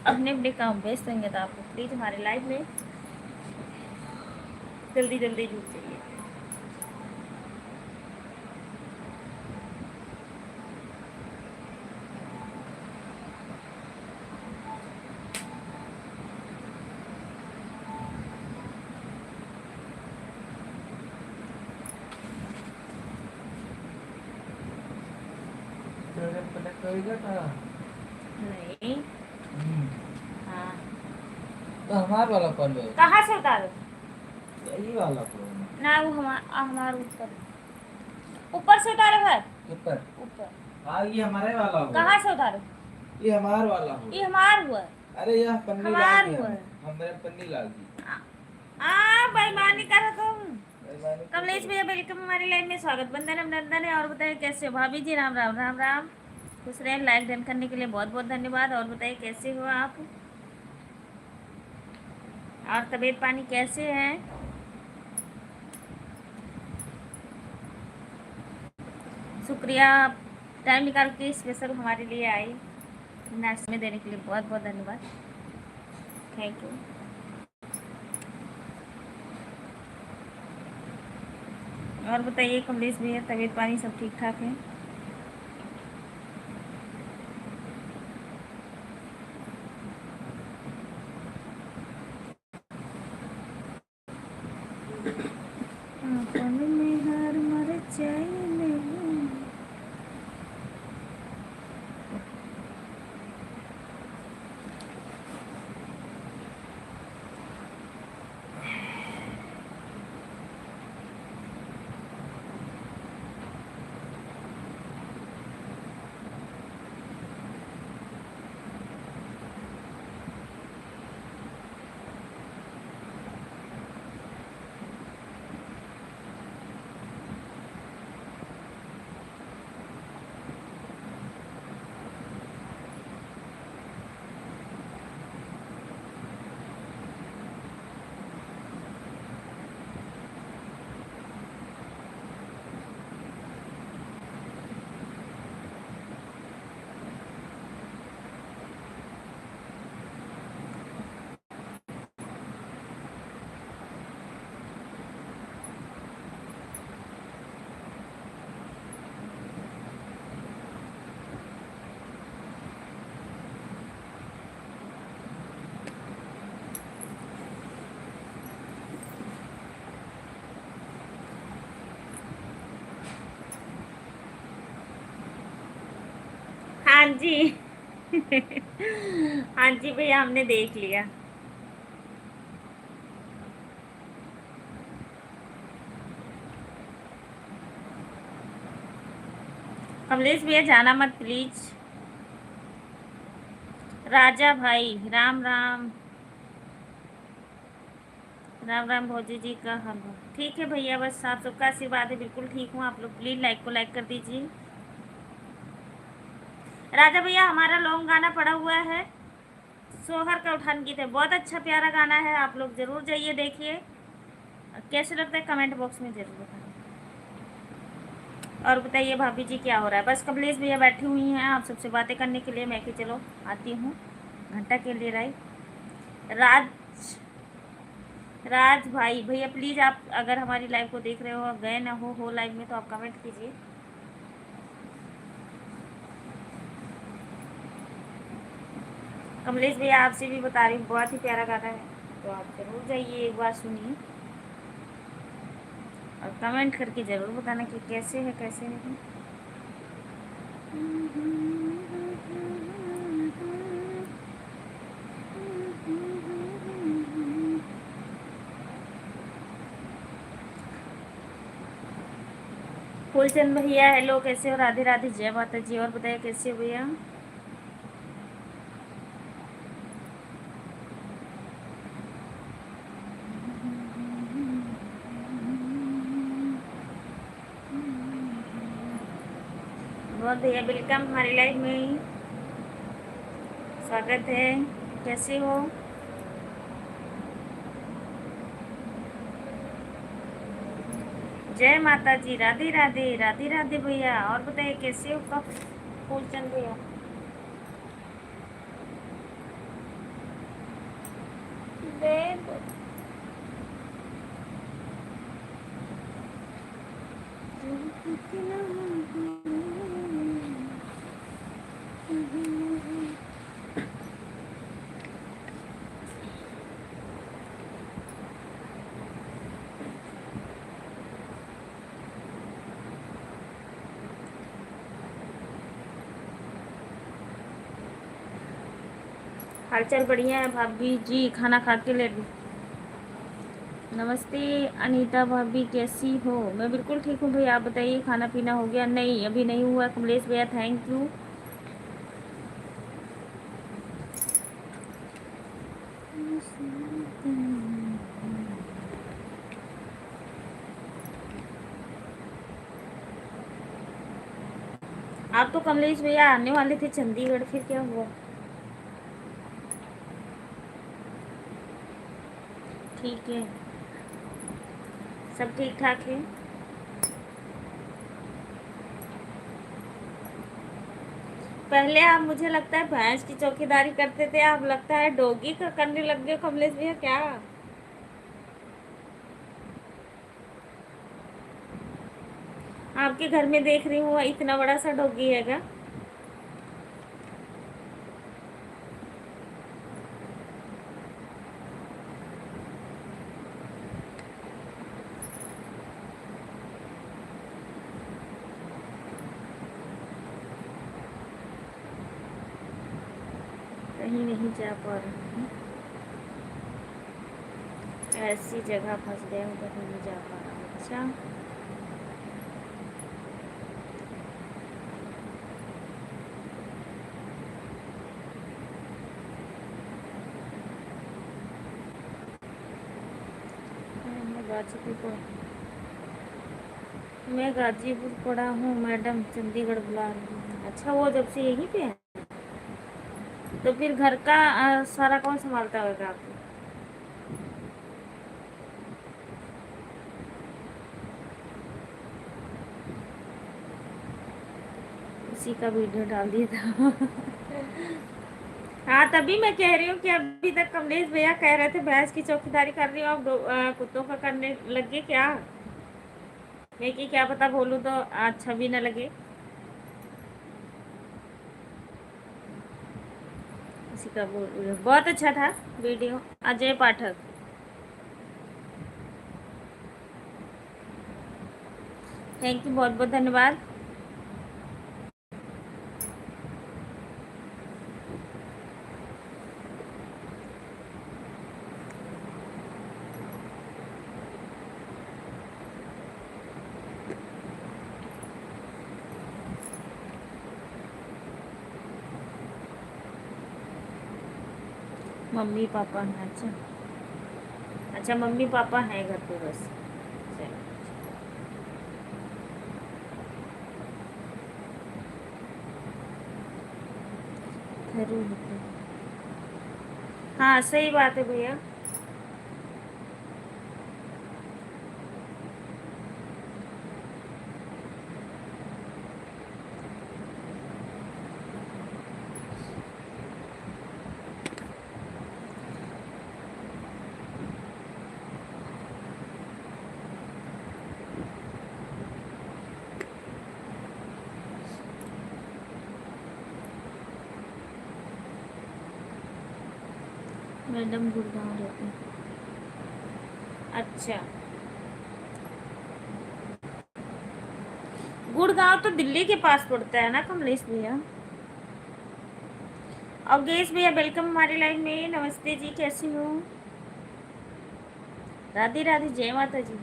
अपने अपने काम व्यस्त होंगे, तो आपको प्लीज़ हमारे लाइव में जल्दी जल्दी जुड़ जाइए। नहीं। हाँ, तो हमार वाला कॉल है, कहाँ से उतारो? यही वाला फोन ना वो हमारे ऊपर ऊपर से उतारो है। ऊपर। ऊपर हाँ ये हमारे वाला हुआ, कहाँ से उतारो? ये हमार वाला हुआ। ये हमार हुआ, अरे यह पन्नी हमार लागी, हुआ। हम मेरे पन्नी लागी। बेईमानी कर तुम। बेईमानी क्यों कमलेश करूं? भैया वेलकम हमारी लाइफ में, स्वागत, बंदन अभिनंदन है। और बताइए कैसे हो? भाभी जी राम राम राम राम, खुश रहें। लाइक डन करने के लिए बहुत बहुत धन्यवाद। और बताइए कैसे हो आप, और तबीयत पानी कैसे है? शुक्रिया, टाइम निकाल के स्पेशल हमारे लिए आई, नाश्ते में देने के लिए बहुत बहुत धन्यवाद, थैंक यू। और बताइए कमलेश भैया, तबीयत पानी सब ठीक ठाक है? अपन में हर मर जाए। हाँ जी हाँ जी भैया, हमने देख लिया। कमलेश भैया जाना मत प्लीज। राजा भाई राम राम राम राम, भौजी जी का हलवा ठीक है भैया, बस आप सबका आशीर्वाद है, बिल्कुल ठीक हूँ। आप लोग प्लीज लाइक को लाइक कर दीजिए। राजा भैया हमारा लॉन्ग गाना पड़ा हुआ है, सोहर का उठान गीत है, बहुत अच्छा प्यारा गाना है, आप लोग जरूर जाइए देखिए। कैसे लगता है कमेंट बॉक्स में जरूर बताइए। और बताइए भाभी जी क्या हो रहा है? बस कमलेश भैया बैठी हुई हैं आप सबसे बातें करने के लिए, मैं कि चलो आती हूँ घंटा के लिए। राज राज भाई भैया प्लीज़, आप अगर हमारी लाइव को देख रहे हो और गए ना हो लाइव में, तो आप कमेंट कीजिए। कमलेश भैया आपसे भी बता रही हूँ, बहुत ही प्यारा गाना है, तो आप ज़रूर जाइए एक बार सुनिए, और कमेंट करके ज़रूर बताना कि कैसे है कैसे नहीं। फूलचंद भैया हेलो, कैसे हो? राधे राधे, जय माता जी। और बताइए कैसे हो भैया? बहुत भैया वेलकम हमारी लाइफ में, स्वागत है, कैसे हो? जय माता जी, राधे राधे राधे राधे भैया। और बताइए कैसे हो कब? फूलचंद भैया बेब हालचाल बढ़िया है भाभी जी, खाना खा के लेट गई। नमस्ते अनीता भाभी, कैसी हो? मैं बिल्कुल ठीक हूँ भैया, आप बताइए खाना पीना हो गया? नहीं, अभी नहीं हुआ। कमलेश भैया थैंक यू। आप तो कमलेश भैया आने वाले थे चंडीगढ़, फिर क्या हुआ? ठीक है, सब ठीक ठाक है। पहले आप, मुझे लगता है भैंस की चौकीदारी करते थे, आप लगता है डॉगी का करने लग गए कमलेश भैया, क्या? आपके घर में देख रही हूँ इतना बड़ा सा डॉगी हैगा। कहीं नहीं जा पा रही हूँ, ऐसी जगह फंस गया हूँ, कहीं नहीं जा पा रहा हूँ। अच्छा, मैं गाजीपुर पड़ा हूँ मैडम, चंडीगढ़ बुला रही हूँ। अच्छा, वो जब से यहीं पे है, तो फिर घर का सारा कौन संभालता होगा आपको? उसी का वीडियो डाल दिया था। हाँ, तभी मैं कह रही हूँ कि अभी तक कमलेश भैया कह रहे थे भैंस की चौकीदारी कर रही हूँ, अब कुत्तों का करने लग गए क्या? मैं कि क्या पता बोलूँ तो अच्छा भी ना लगे। उसी का बहुत अच्छा था video, Ajay Pathak. Thank you, बहुत बहुत धन्यवाद। मम्मी पापा हैं? अच्छा अच्छा, मम्मी पापा हैं घर पे बस। चलो, जरूर होते हैं। हाँ, सही बात है भैया। मैडम गुड़गांव रहते हैं? अच्छा, गुड़गांव तो दिल्ली के पास पड़ता है ना कमलेश भैया। अवधेश भैया वेलकम हमारी लाइफ में। नमस्ते जी, कैसी हो? राधे राधे, जय माता जी।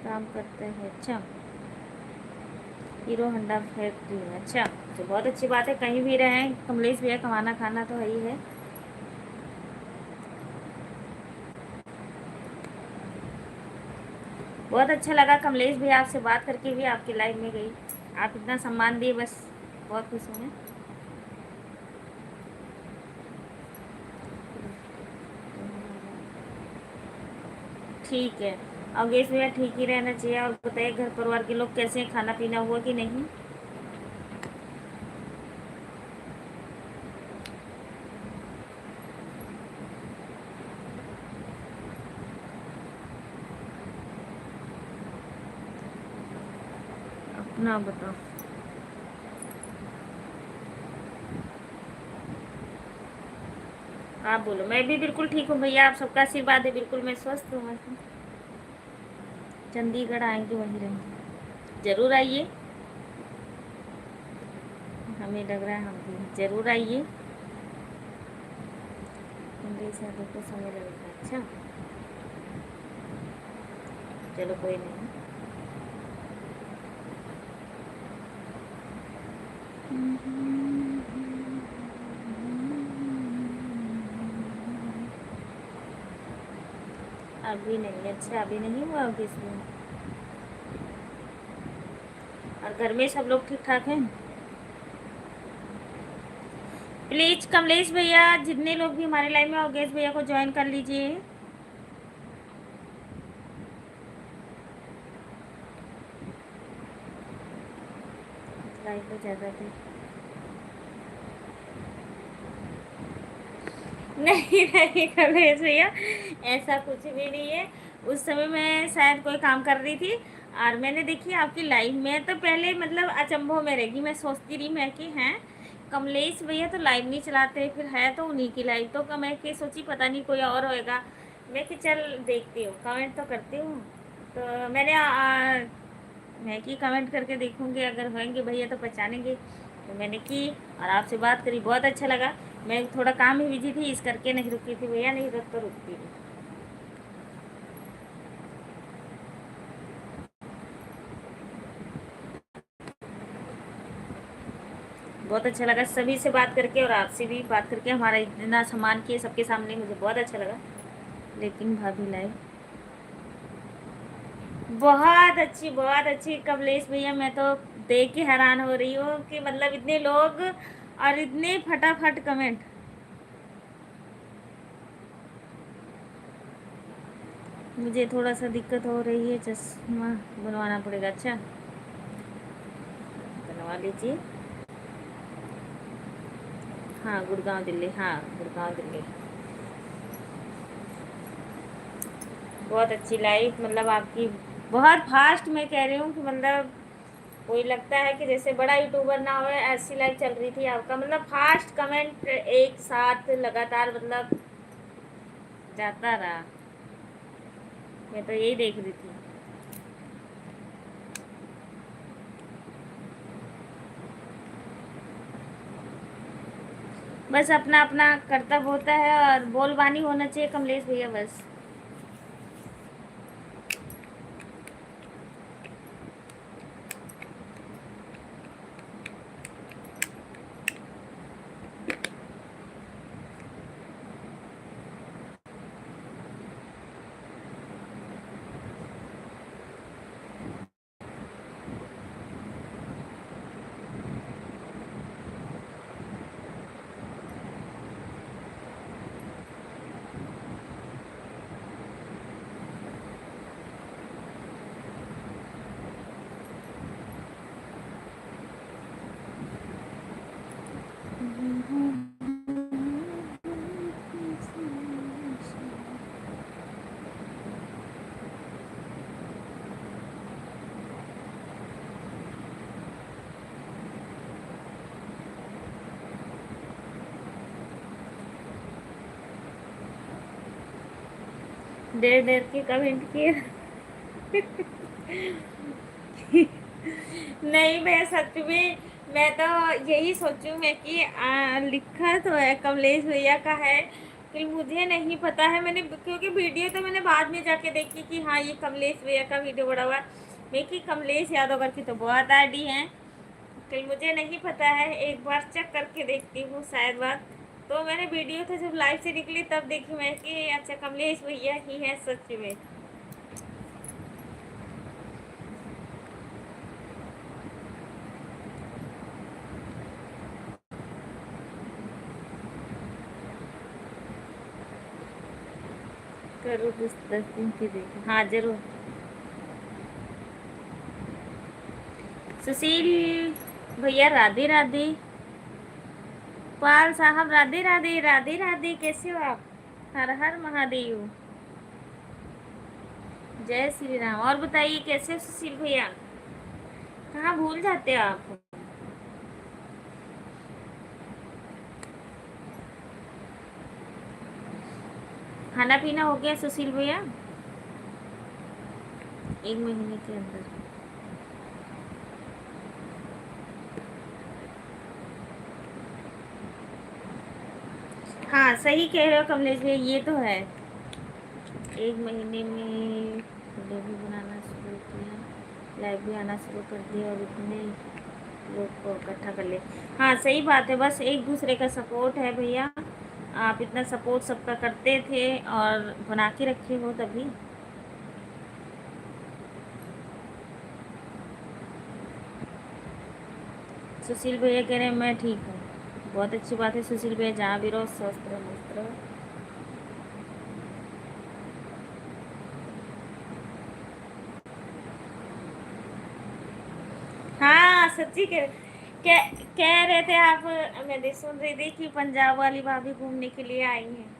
काम करते हैं? अच्छा, हीरो होंडा फैक्ट्री में। अच्छा, तो बहुत अच्छी बात है, कहीं भी रहें कमलेश भैया, कमाना खाना तो है ही है। बहुत अच्छा लगा कमलेश भैया आपसे बात करके, भी आपकी लाइफ में गई, आप इतना सम्मान दिए, बस बहुत खुश हूँ मैं। ठीक है, अवधेश भैया ठीक ही रहना चाहिए। और बताइए घर परिवार के लोग कैसे हैं, खाना पीना हुआ कि नहीं? ना बताओ। आप बोलो। मैं भी बिल्कुल ठीक हूँ भैया, आप सबका आशीर्वाद है, बिल्कुल मैं स्वस्थ हूँ। चंडीगढ़ आएंगे वहीं रहेंगे। जरूर आइए, हमें लग रहा है हम भी जरूर आइए। मेरी शादी को समय लगेगा। अच्छा चलो कोई नहीं। अभी नहीं। अच्छा अभी नहीं हुआ ऑफिस में। और घर में सब लोग ठीक ठाक हैं? प्लीज कमलेश भैया, जितने लोग भी हमारे लाइव में, योगेश भैया को ज्वाइन कर लीजिए। लाइव में ज़्यादा थे। नहीं नहीं कमलेश भैया, ऐसा कुछ भी नहीं है। उस समय मैं शायद कोई काम कर रही थी और मैंने देखी आपकी लाइव में, तो पहले मतलब अचंभों में रहेगी। मैं सोचती रही मैं कि हैं कमलेश भैया तो लाइव नहीं चलाते, फिर है तो उन्हीं की लाइव। तो मैं कि सोची पता नहीं कोई और होएगा। मैं कि चल देखती हूँ, कमेंट तो करती हूँ। तो मैंने मैं कि कमेंट करके देखूँगी, अगर होंगे भैया तो पहचानेंगे। तो मैंने की और आपसे बात करी, बहुत अच्छा लगा। मैं थोड़ा काम में बिजी थी, इस करके नहीं रुकी थी भैया, नहीं तो रुकती थी। बहुत अच्छा लगा सभी से बात करके, और आपसे भी बात करके। हमारा इतना सम्मान किए सबके सामने, मुझे बहुत अच्छा लगा। लेकिन भाभी लाइव बहुत अच्छी कमलेश भैया। मैं तो देख के हैरान हो रही हूँ कि मतलब इतने लोग और इतने फटाफट कमेंट। मुझे थोड़ा सा दिक्कत हो रही है, चश्मा बनवाना पड़ेगा। अच्छा बनवा लीजिए। हाँ गुड़गांव दिल्ली, हाँ गुड़गांव दिल्ली। बहुत अच्छी लाइफ मतलब आपकी, बहुत फास्ट। मैं कह रही हूँ कि मतलब कोई लगता है कि जैसे बड़ा यूट्यूबर ना हो, ऐसी लाइफ चल रही थी आपका। मतलब फास्ट कमेंट एक साथ लगातार मतलब जाता रहा। मैं तो यही देख रही थी। बस अपना अपना कर्तव्य होता है और बोलबानी होना चाहिए कमलेश भैया, बस। देर देर के कमेंट किए। नहीं मैं सच में, मैं तो यही सोचूं मैं कि लिखा तो है कमलेश भैया का है, कि मुझे नहीं पता है। मैंने क्योंकि वीडियो तो मैंने बाद में जाके देखी कि हाँ ये कमलेश भैया का वीडियो बड़ा हुआ। मैं कि कमलेश यादव करके तो बहुत आईडी हैं, तो मुझे नहीं पता है। एक बार चेक करके देखती हूँ शायद बात। तो मैंने वीडियो तो जब लाइव से निकली तब देखी मैं कि अच्छा कमलेश भैया ही है सच में। करो 10 दिन की देखी, हाँ जरूर। सुशील भैया राधे राधे। पाल साहब राधे राधे, राधे राधे, कैसे हो आप? हर हर महादेव, जय श्री राम। और बताइए कैसे हो सुशील भैया? कहाँ भूल जाते हो आप। खाना पीना हो गया सुशील भैया? 1 महीने के अंदर। हाँ सही कह रहे हो कमलेश भैया, ये तो है। 1 महीने में वीडियो भी बनाना शुरू किया, लाइव भी आना शुरू कर दिया और इतने लोग को इकट्ठा कर ले। हाँ सही बात है, बस एक दूसरे का सपोर्ट है भैया। आप इतना सपोर्ट सबका करते थे और बना के रखे हो तभी। सुशील भैया कह रहे हैं मैं ठीक हूँ। बहुत अच्छी बात है सुशील भैया, जहाँ भी रहो स्वस्थ रहो मस्त रहो। हाँ सच्ची कह रहे थे आप। मैं सुन रही थी कि पंजाब वाली भाभी घूमने के लिए आई हैं।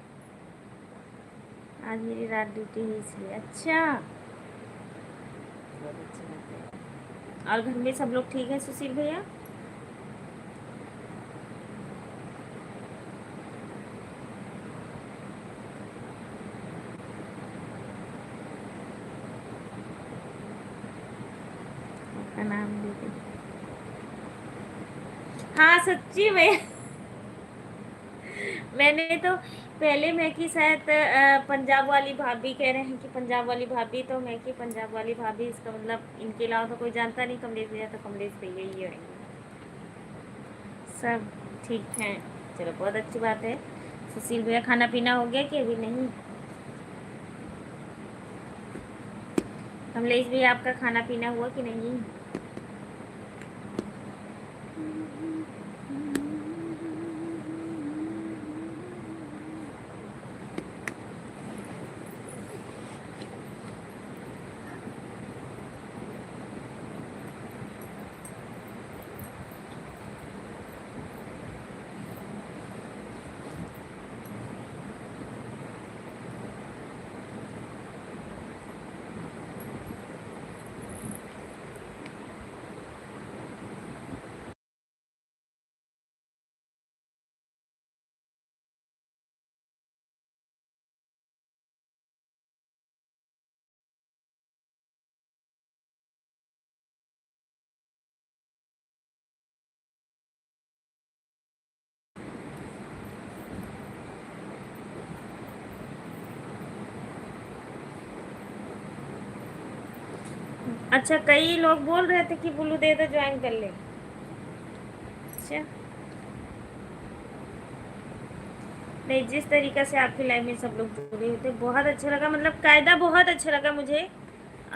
आज मेरी रात ड्यूटी है इसलिए। अच्छा, बहुत अच्छी बात है। और घर में सब लोग ठीक है सुशील भैया? आपका नाम दीदी। हाँ सच्ची में मैंने तो पहले मैं की शायद पंजाब वाली भाभी कह रहे हैं कि पंजाब वाली भाभी, तो मैं की पंजाब वाली भाभी, इसका मतलब इनके अलावा तो कोई जानता नहीं कमलेश भैया, तो कमलेश भैया ही होंगे। सब ठीक हैं, चलो बहुत अच्छी बात है। सुशील भैया खाना पीना हो गया कि अभी नहीं? कमलेश भैया आपका खाना पीना हुआ कि नहीं? अच्छा, कई लोग बोल रहे थे कि बुल्लू दे दो ज्वाइन कर ले। अच्छा, नहीं जिस तरीके से आपकी लाइफ में सब लोग जुड़े होते बहुत अच्छा लगा, मतलब कायदा बहुत अच्छा लगा मुझे।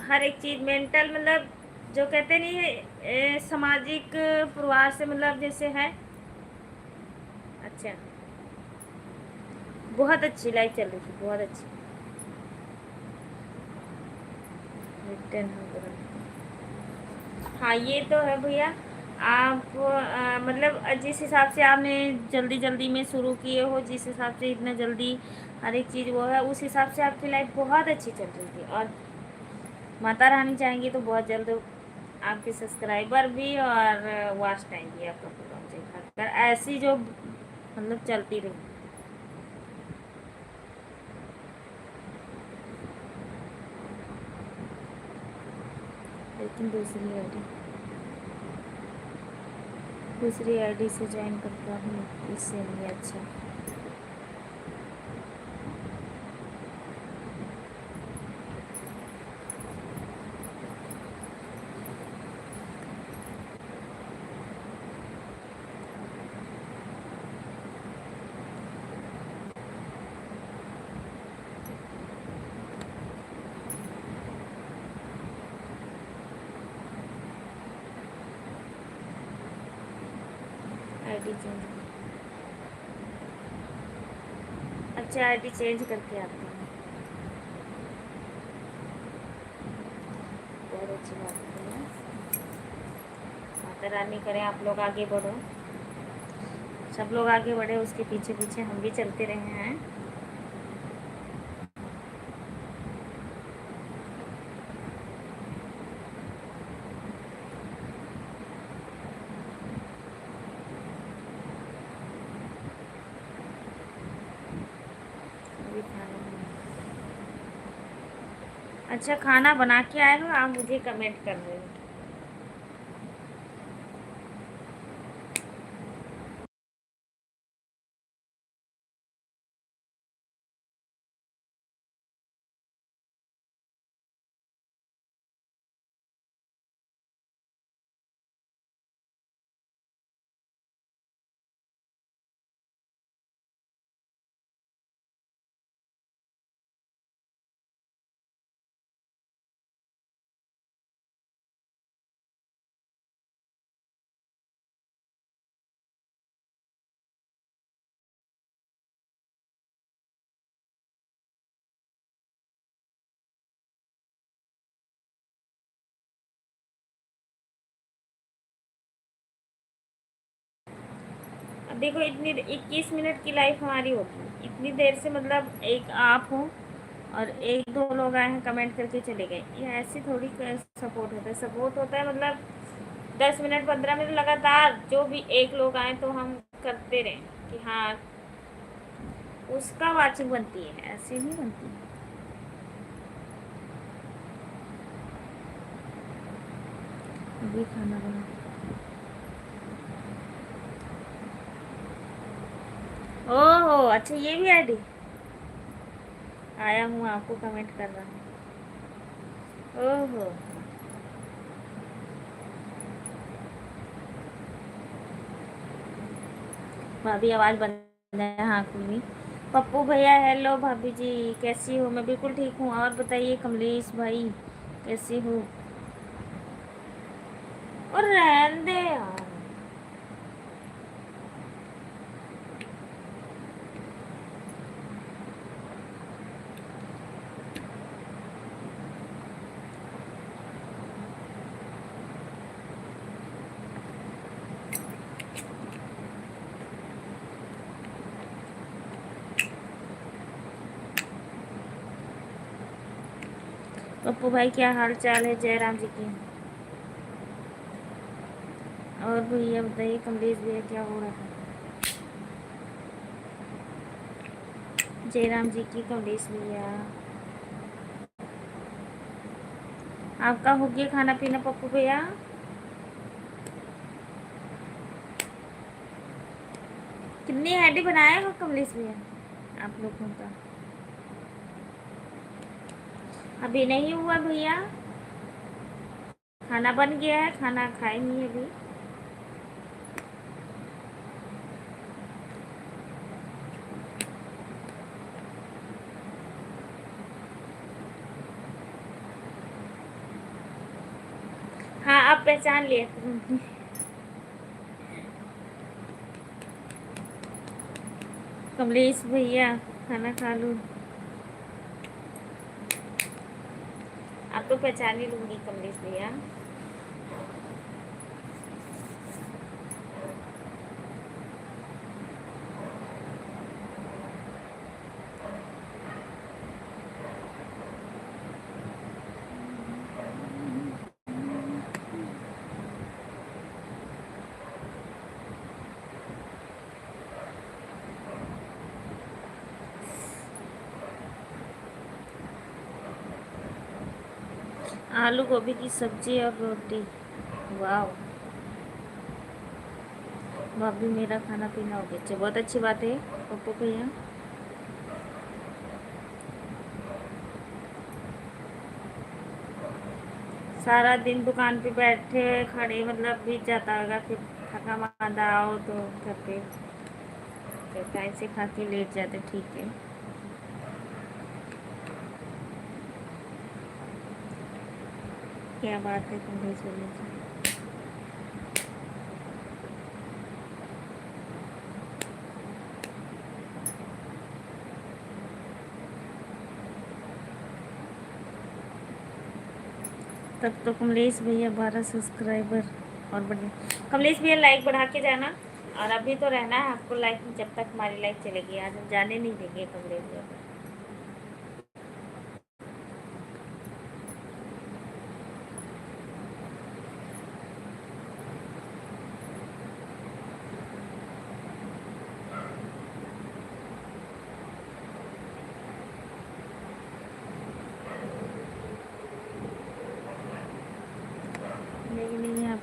हर एक चीज़ मेंटल, मतलब जो कहते नहीं है सामाजिक प्रवाह से, मतलब जैसे है। अच्छा, बहुत अच्छी लाइफ चल रही थी, बहुत अच्छी। रिटर्न हो गया। हाँ ये तो है भैया। आप मतलब जिस हिसाब से आपने जल्दी जल्दी में शुरू किए हो, जिस हिसाब से इतना जल्दी हर एक चीज़ वो है, उस हिसाब से आपकी लाइफ बहुत अच्छी चल रही थी। और माता रानी चाहेंगी तो बहुत जल्द आपके सब्सक्राइबर भी और वॉच टाइम भी आपका पूरा हो जाएगा, अगर ऐसी जो मतलब चलती रही। लेकिन दूसरी आईडी से ज्वाइन करता हूँ, इससे नहीं। अच्छा, आईडी चेंज। अच्छा, आईडी चेंज करके आते हैं, बहुत अच्छी बात है। माता रानी करें आप लोग आगे बढ़ो, सब लोग आगे बढ़े, उसके पीछे पीछे हम भी चलते रहे हैं। अच्छा खाना बना के आए हो, आप मुझे कमेंट कर रहे हो। अब देखो इतनी 21 मिनट की लाइफ हमारी होगी, इतनी देर से मतलब एक आप हो और एक दो लोग आए हैं कमेंट करके चले गए, ये ऐसी थोड़ी सपोर्ट होता है। सपोर्ट होता है मतलब 10 मिनट 15 मिनट लगातार जो भी एक लोग आए तो हम करते रहें कि हाँ उसका वाचिंग बनती है, ऐसे नहीं बनती। अभी खाना बना, ओहो अच्छा ये भी आईडी आया हूँ, आपको कमेंट कर रहा हूँ। ओहो भाभी आवाज़ बंद है, हाँ खुली। पप्पू भैया हेलो, भाभी जी कैसी हो? मैं बिल्कुल ठीक हूँ। और बताइए कमलेश भाई कैसे हो? और रहने दे यार। पप्पू भाई क्या हाल चाल है? जयराम जी की। और भैया बताइए कमलेश भैया क्या हो रहा है? जयराम जी की, कमलेश भैया आपका हो गया खाना पीना पप्पू भैया? कितनी आईडी बनाए हो कमलेश भैया आप लोगों का? अभी नहीं हुआ भैया, खाना बन गया है, खाना खाए नहीं अभी। हाँ अब पहचान लिया। कमलेश भैया खाना खा लूँ? आप तो पहचान ही लूँगी कमलेश भैया। आलू गोभी की सब्जी और रोटी, वाह। भाभी मेरा खाना पीना हो गया, अच्छा बहुत अच्छी बात है पप्पू भैया। सारा दिन दुकान पे बैठे खड़े मतलब बीत जाता होगा, फिर थका मांदा आओ तो घर पे तो टाइम से खा के लेट जाते, ठीक है। क्या बात है तुम भी चले जाओ। तब तो कमलेश भैया 12 सब्सक्राइबर और बढ़िया। कमलेश भैया लाइक बढ़ा के जाना, और अभी तो रहना है आपको लाइक में जब तक हमारी लाइक चलेगी, आज हम जाने नहीं देंगे कमलेश भैया को।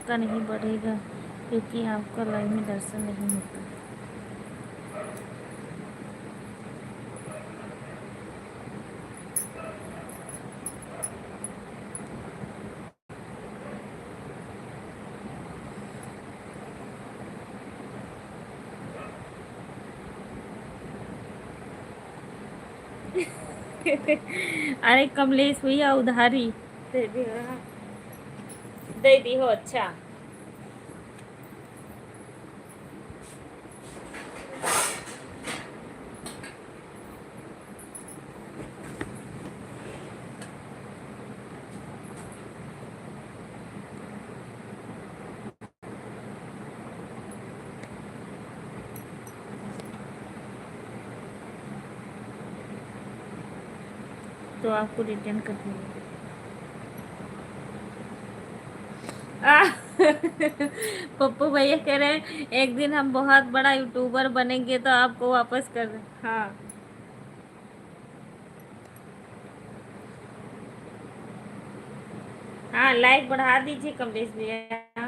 आपका नहीं बढ़ेगा क्योंकि आपका लाइव में दर्शन नहीं होता। अरे कमलेश भैया उधारी दे दी हो, दे दी हो। अच्छा तो आपको रिटर्न कर देंगे। पप्पू भैया कह रहे हैं एक दिन हम बहुत बड़ा यूट्यूबर बनेंगे तो आपको वापस कर दें। हाँ हाँ, लाइक बढ़ा दीजिए कमलेश भैया।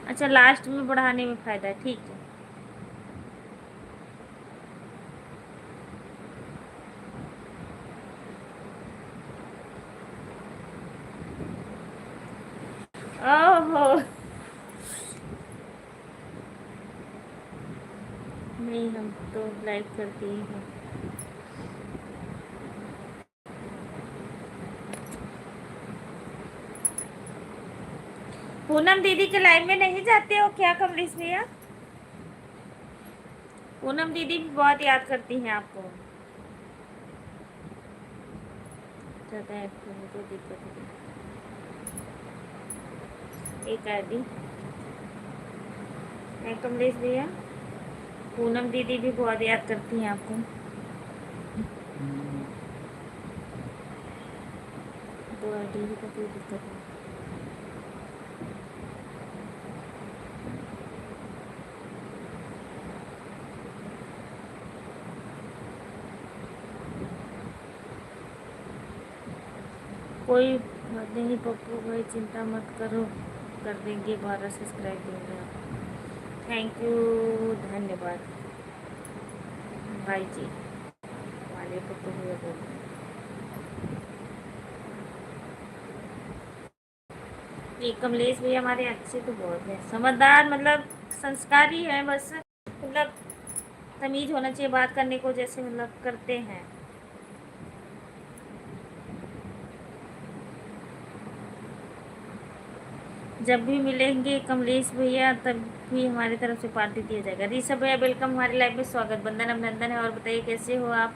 अच्छा, लास्ट में बढ़ाने में फायदा है, ठीक है। ओहो, नहीं हम तो लाइक करते ही हैं। पूनम दीदी के लाइव में नहीं जाते हो क्या कमलेश भैया? पूनम दीदी भी बहुत याद करती हैं आपको। ज़्यादा एक्टिव हो तो दिक्कत है। एक आईडी है कमलेश भैया। पूनम दीदी भी बहुत याद करती हैं आपको। दो आईडी भी तो कोई दिक्कत नहीं। कोई बात नहीं पप्पू भाई, चिंता मत करो, कर देंगे 12 सब्सक्राइब देंगे आप। थैंक यू, धन्यवाद भाई जी। हमारे पप्पू भैया बोल रहे हैं। ये कमलेश भैया हमारे अच्छे तो बहुत हैं, समझदार, मतलब संस्कारी है, बस मतलब तमीज होना चाहिए बात करने को, जैसे मतलब करते हैं। जब भी मिलेंगे कमलेश भैया तब भी हमारी तरफ से पार्टी दिया जाएगा। ऋषभ भैया वेलकम हमारे लाइव में, स्वागत, वंदन अभिनंदन है। और बताइए कैसे हो आप?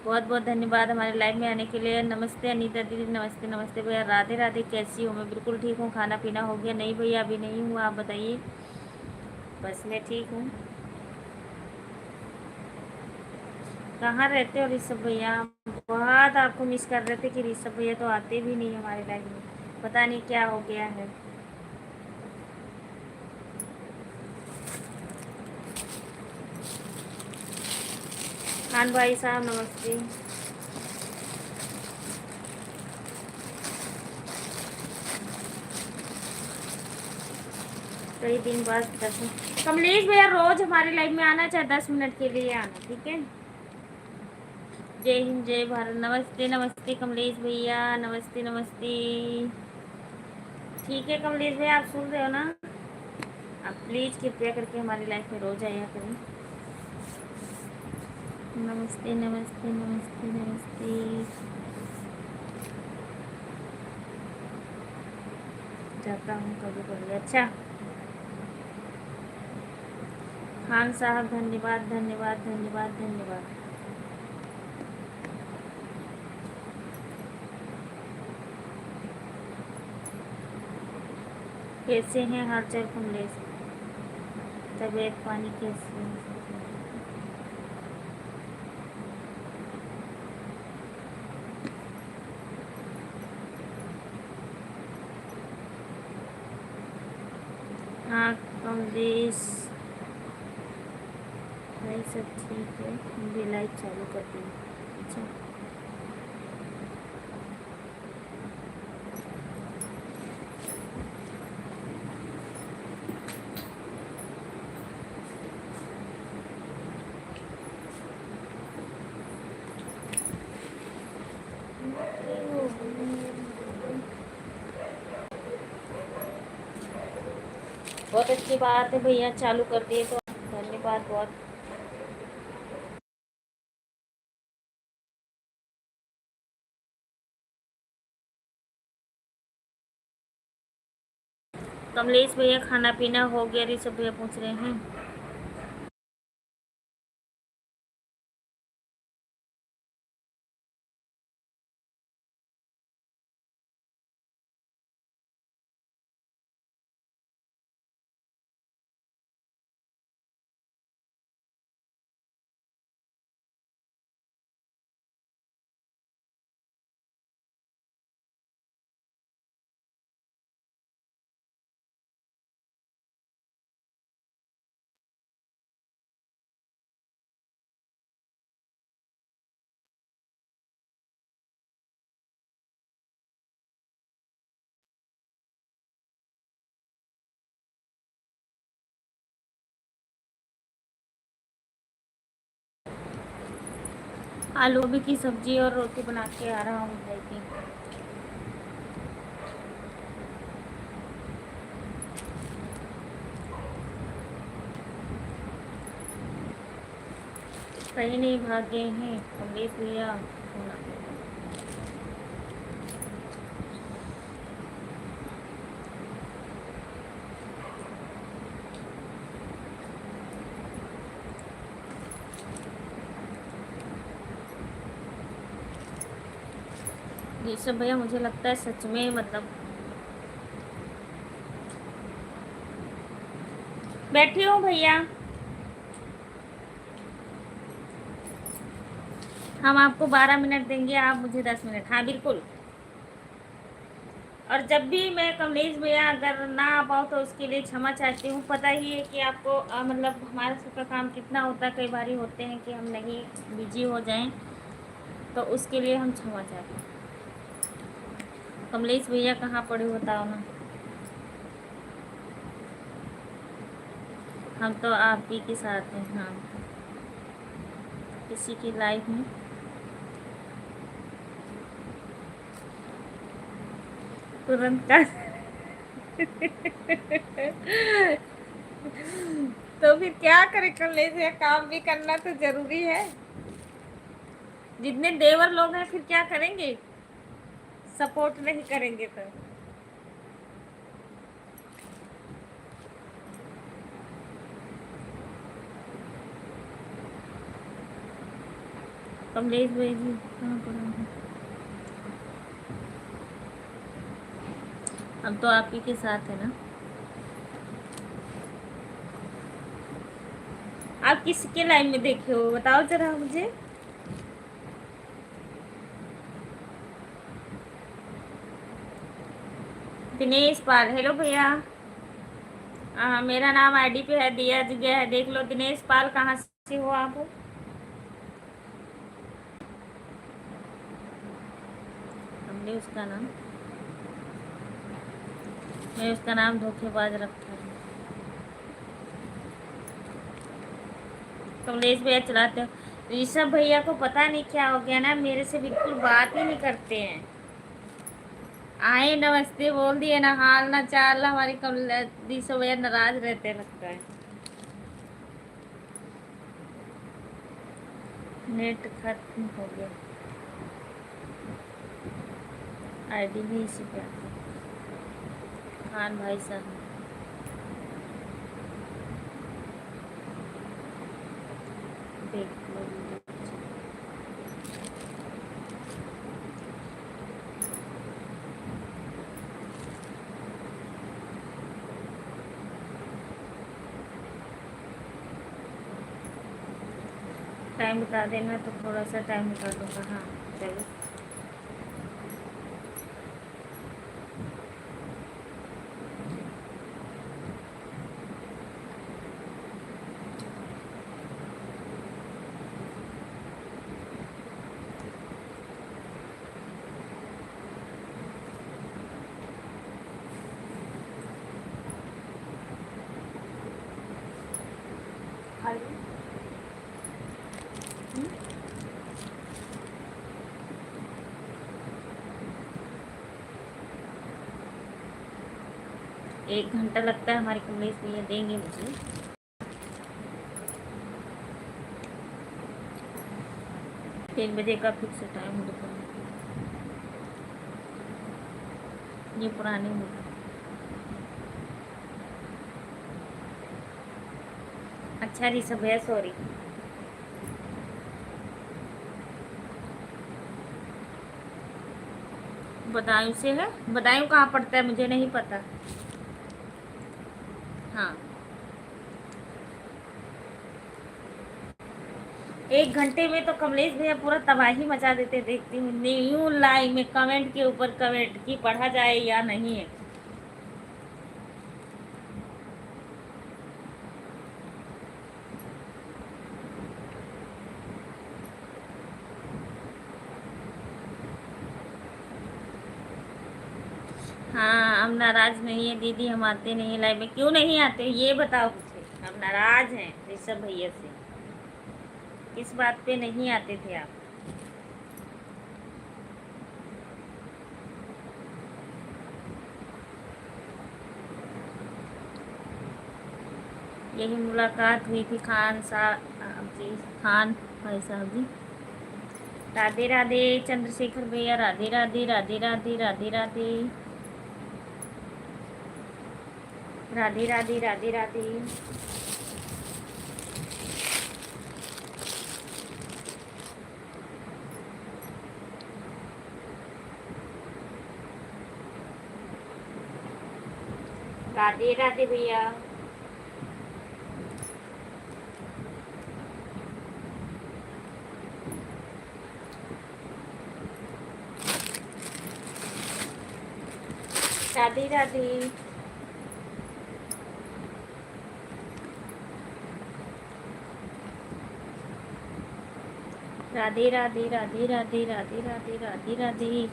बहुत बहुत धन्यवाद हमारे लाइव में आने के लिए। नमस्ते अनीता दीदी, नमस्ते नमस्ते भैया, राधे राधे, कैसी हो? मैं बिल्कुल ठीक हूँ। खाना पीना हो गया? नहीं भैया अभी नहीं हुआ, आप बताइए। बस मैं ठीक हूँ। कहाँ रहते हो ऋषभ भैया? बहुत आपको मिस कर रहे थे कि ऋषभ भैया तो आते भी नहीं हमारे लाइव में, पता नहीं क्या हो गया है। खान भाई साहब नमस्ते। कई दिन बाद 10 कमलेश भैया रोज हमारे लाइव में आना, चाहे 10 मिनट के लिए आना, ठीक है। जय हिंद जय भारत। नमस्ते नमस्ते कमलेश भैया, नमस्ते नमस्ते। ठीक है कमलेश भैया, आप सुन रहे हो ना? आप प्लीज़ कृपया करके हमारी लाइफ में रोज आया करें। नमस्ते नमस्ते नमस्ते नमस्ते। जाता हूँ कभी कभी। अच्छा खान साहब, धन्यवाद धन्यवाद धन्यवाद धन्यवाद। कैसे हैं हाल चाल कमलेश? तबीयत पानी कैसे है? हाँ कमलेश भाई सब ठीक है, हम भी लाइव चालू कर दी। अच्छा बहुत अच्छी बात है भैया, चालू कर दिए तो धन्यवाद बहुत। कमलेश भैया खाना पीना हो गया, ऋषभ भैया पूछ रहे हैं। आलू गोभी की सब्जी और रोटी बना के आ रहा हूँ भाई की। कहीं नहीं भागे हैं कमलेश भैया। ऋषभ भैया मुझे लगता है सच में मतलब बैठी हूँ भैया, हम आपको 12 मिनट देंगे, आप मुझे 10 मिनट। हाँ बिल्कुल। और जब भी मैं कमलेश भैया अगर ना आ पाऊँ तो उसके लिए क्षमा चाहती हूँ। पता ही है कि आपको मतलब हमारा सबका काम कितना होता है, कई बार होते हैं कि हम नहीं बिजी हो जाएं, तो उसके लिए हम क्षमा चाहते हैं। कमलेश भैया कहाँ पड़े बताओ ना। हम तो आप ही के साथ हैं। हाँ किसी की लाइफ में तुरंत कर तो फिर क्या करें कमलेश भैया, काम भी करना तो जरूरी है। जितने देवर लोग हैं फिर क्या करेंगे, सपोर्ट नहीं करेंगे तो। कमलेश भाई जी कहाँ पर हैं? हम तो आप ही के साथ है ना। आप किसके लाइन में देखे हो बताओ जरा मुझे। दिनेश पाल, हेलो भैया। मेरा नाम आईडी पे है, दिया गया है, देख लो। दिनेश पाल कहाँ से हो आप? हमने उसका नाम, मैं उसका नाम धोखेबाज रखा है। कमलेश भैया चलाते हो। ऋषभ भैया को पता नहीं क्या हो गया ना, मेरे से बिल्कुल बात ही नहीं करते हैं। आए नमस्ते बोल दिए ना, हाल ना चाल, हमारी ऋषभ भैया नाराज रहते लगता है। नेट खत्म हो गया, आईडी भी इसी पे आती है। खान भाई साहब देख लो। टाइम बता देना तो थोड़ा सा टाइम निकालूंगा। हाँ चलो। 1 घंटा लगता है हमारे कमलेश भैया देंगे मुझे। तीन बजे का फिक्स टाइम दोपहर। ये पुराने मुद्दे। अच्छा ऋषभ भैया सॉरी। बदायूं से है। बदायूं कहाँ पड़ता है मुझे नहीं पता। हाँ 1 घंटे में तो कमलेश भैया पूरा तबाही मचा देते। देखती हूँ न्यू लाइव में कमेंट के ऊपर कमेंट कि पढ़ा जाए या नहीं है। हाँ हम नाराज नहीं है दीदी, हम आते नहीं लाइव में। क्यों नहीं आते ये बताओ मुझे। हम नाराज हैं ऋषभ भैया से। किस बात पे नहीं आते थे आप? यही मुलाकात हुई थी खान साहब जी, खान भाई साहब जी। राधे राधे चंद्रशेखर भैया, राधे राधे राधे राधे राधे राधे राधे राधे राधे राधे। राधे राधे भैया। राधे राधे। राधे राधे राधे राधे राधे राधे राधे राधे।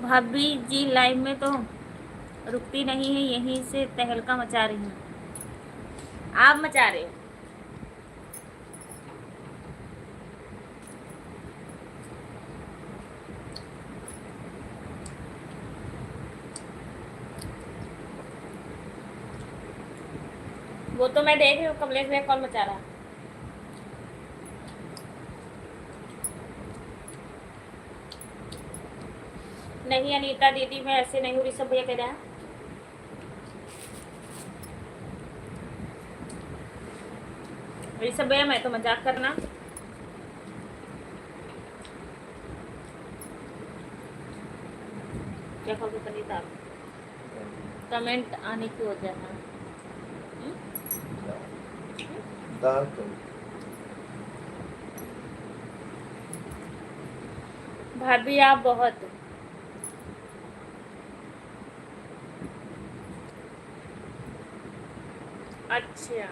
भाभी जी लाइव में तो रुकती नहीं है, यहीं से तहलका मचा रही हूँ। आप मचा रहे हो। वो तो मैं देख रही हूँ कमलेश भैया कौन मचा रहा। नहीं अनीता दीदी मैं ऐसे नहीं हूँ, ऋषभ भैया कह रहा है। ऋषभ भैया मैं तो मजाक करना। क्या खोगे अनीता कमेंट आने की वजह है। दाल भाभी आप बहुत अच्छा।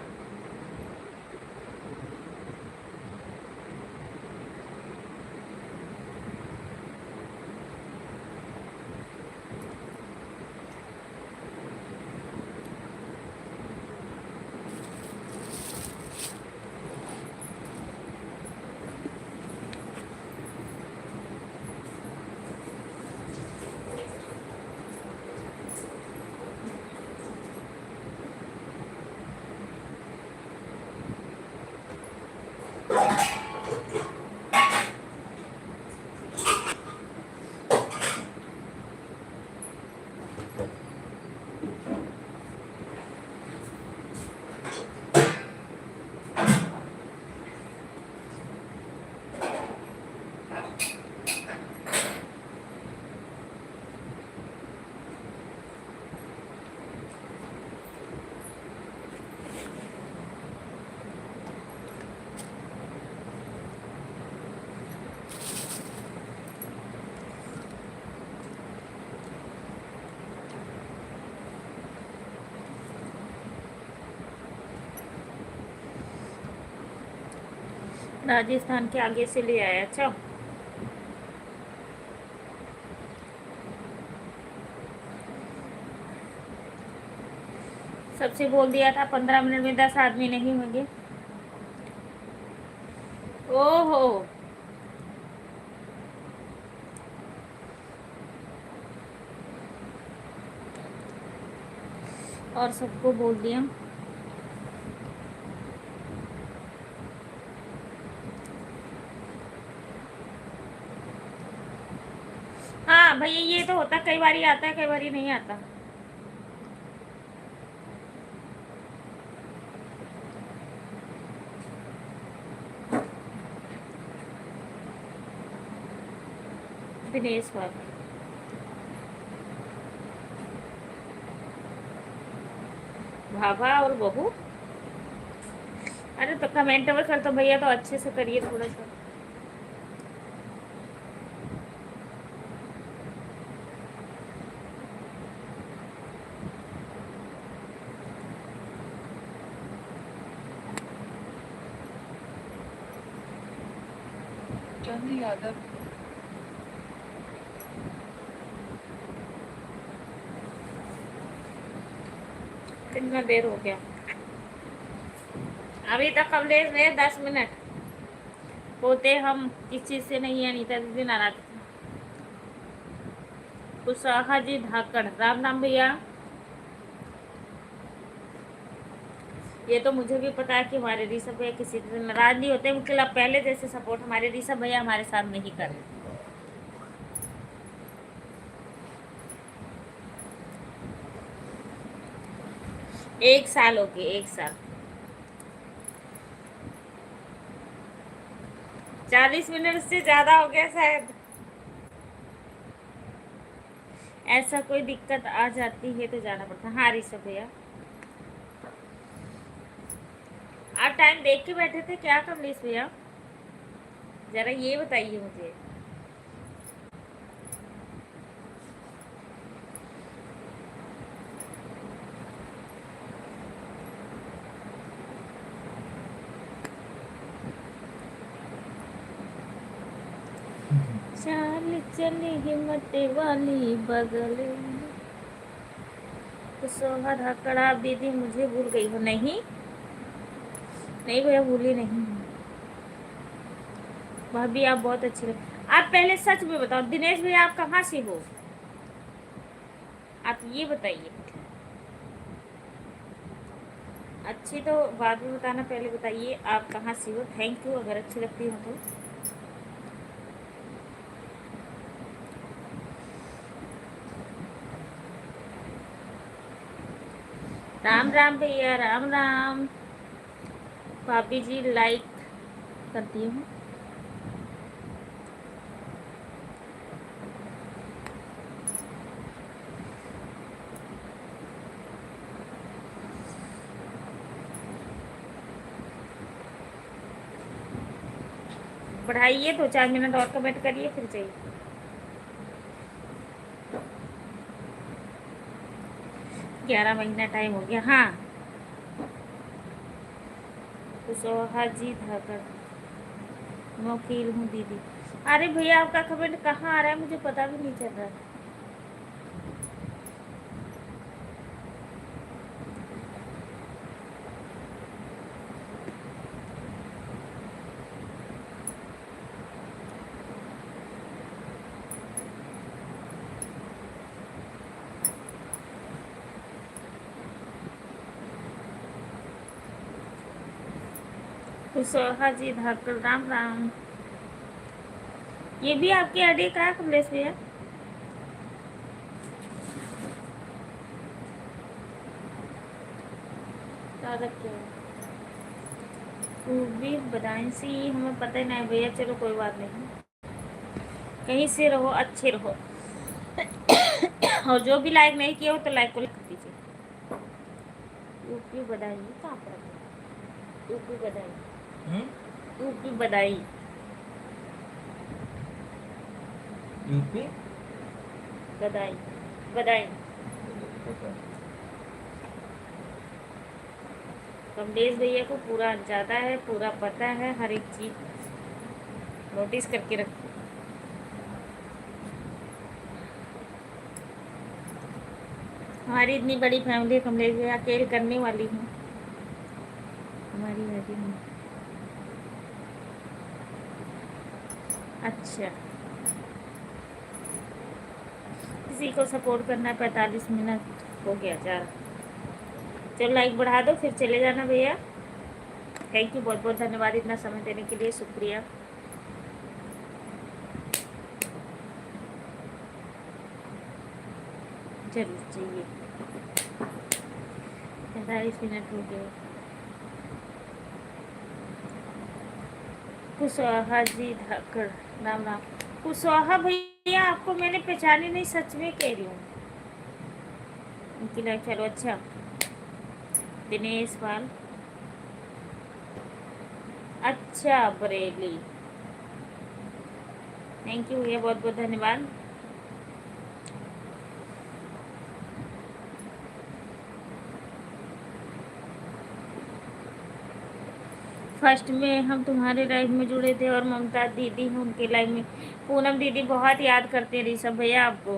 राजस्थान के आगे से ले आया। अच्छा, सबसे बोल दिया था 15 मिनट में 10 आदमी नहीं होंगे। ओहो, और सबको बोल दिया। हाँ भैया, ये तो होता, कई बारी आता है कई बारी नहीं आता। दिनेश बाबू, भाभा और बहू। अरे तो कमेंट अगर कर तो भैया तो अच्छे से करिए थोड़ा सा। चंद यादव, कितना देर हो गया? अभी तक कवरेज है 10 मिनट। होते हम किस चीज से नहीं है, अनीता दीदी नाराज। कुशवाहा जी धाकड़, राम राम भैया। ये तो मुझे भी पता है कि हमारे ऋषभ भैया किसी से नाराज नहीं होते, उनके लिए पहले जैसे सपोर्ट हमारे ऋषभ भैया हमारे साथ नहीं कर रहे। एक साल हो गए, एक साल। 40 मिनट से ज्यादा हो गया शायद। ऐसा कोई दिक्कत आ जाती है तो जाना पड़ता है। हाँ ऋषभ भैया, आप टाइम देख के बैठे थे क्या कमलेश भैया? जरा ये बताइए मुझे। चाल चली हिम्मत वाली बगल में। तो सोहा धाकड़, आप दीदी मुझे भूल गई हो? नहीं नहीं भैया, भूली नहीं हूँ। भाभी आप बहुत अच्छी लगे। आप पहले सच में बताओ दिनेश भैया, आप कहाँ से हो? आप ये बताइए। अच्छी तो बाद में बताना, पहले बताइए आप कहाँ से हो। थैंक यू, अगर अच्छी लगती हो तो। राम राम भैया, राम राम। भाभी जी लाइक करती हूँ। बढ़ाइए, 2-4 मिनट और कमेंट करिए फिर चाहिए। 11 महीना टाइम हो गया। हाँ, कुशवाहा जी धाकड़, मैं वकील हूँ दीदी। अरे भैया, आपका कमेंट कहाँ आ रहा है मुझे पता भी नहीं चल रहा है। कुशवाहा जी धाकड़, राम राम। ये भी आपकी आईडी का है कमलेश भैया? भी बताएं सी, हमें पता ही नहीं भैया, चलो कोई बात नहीं। कहीं से रहो, अच्छे रहो। और जो भी लाइक नहीं किया हो तो लाइक को कर दीजिए। यूपी बधाई कहाँ पर है? यूपी बधाई, यूपी बधाई, यूपी बधाई, बधाई। कमलेश भैया को पूरा अंदाजा है, पूरा पता है, हर एक चीज नोटिस करके रखो। हमारी इतनी बड़ी फैमिली है, कमलेश भैया अकेले करने वाली हूँ हमारी वेडिंग में। अच्छा, किसी को सपोर्ट करना है। 45 मिनट हो गया जा रहा। चलो लाइक बढ़ा दो फिर चले जाना भैया। थैंक यू, बहुत बहुत धन्यवाद इतना समय देने के लिए, शुक्रिया। जरूर चाहिए। 45 मिनट हो गए। कुशवाहा जी धाकड़, राम राम। कुशवाहा भैया आपको मैंने पहचानी नहीं, सच में कह रही हूँ। उनकी लाइफ चलो अच्छा। दिनेश पाल, अच्छा बरेली। थैंक यू भैया, बहुत बहुत धन्यवाद। फर्स्ट में हम तुम्हारे लाइफ में जुड़े थे और ममता दीदी हैं उनके लाइफ में। पूनम दीदी बहुत याद करते रही सब भैया आपको।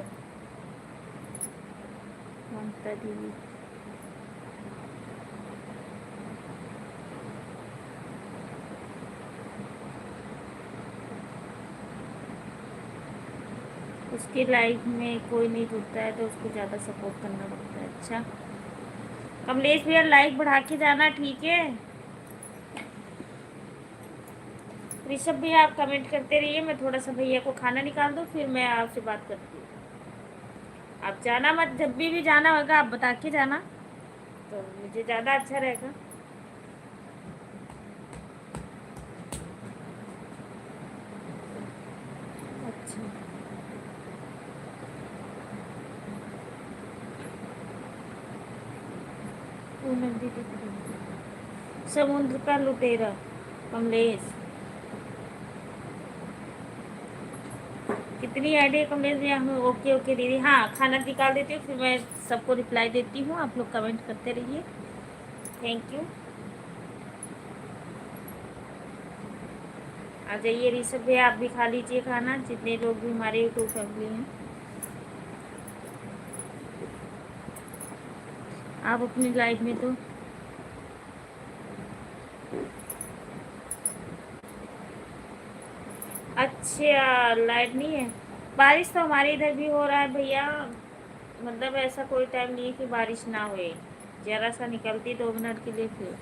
ममता दीदी, उसकी लाइफ में कोई नहीं जुड़ता है तो उसको ज़्यादा सपोर्ट करना पड़ता है। अच्छा कमलेश भैया लाइक बढ़ा के जाना, ठीक है। ऋषभ भैया आप कमेंट करते रहिए, मैं थोड़ा सा भैया को खाना निकाल दूँ फिर मैं आपसे बात करती हूँ। आप जाना मत, जब भी जाना होगा आप बता के जाना तो मुझे ज़्यादा अच्छा रहेगा। अच्छा, पूनम दीदी, समुद्र का लुटेरा कमलेश, कितनी आइडिया कमलेश भैया हमें। ओके ओके दीदी, हाँ खाना निकाल देती हूँ फिर मैं सबको रिप्लाई देती हूँ, आप लोग कमेंट करते रहिए। Thank you. आ जाइए ऋषभ भैया, आप भी खा लीजिए खाना, जितने लोग भी हमारे यूट्यूब फैमिली हैं। आप अपनी लाइफ में तो अच्छा लाइट नहीं है। बारिश तो हमारे इधर भी हो रहा है भैया, मतलब ऐसा कोई टाइम नहीं है कि बारिश ना हुए। जरा सा निकलती 2 मिनट के लिए फिर।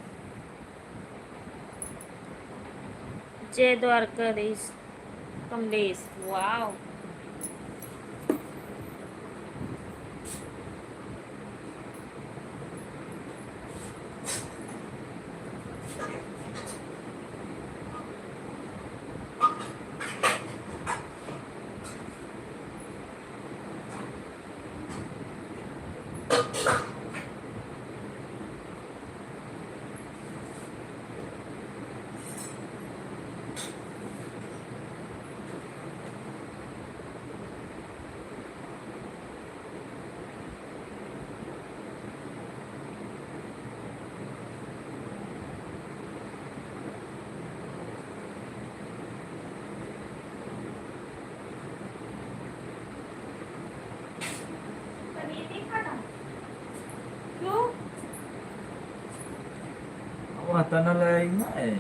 जय द्वारकाधीश कमलेश, वाह। पनीर नहीं खाना क्यों? Mata na laing na eh.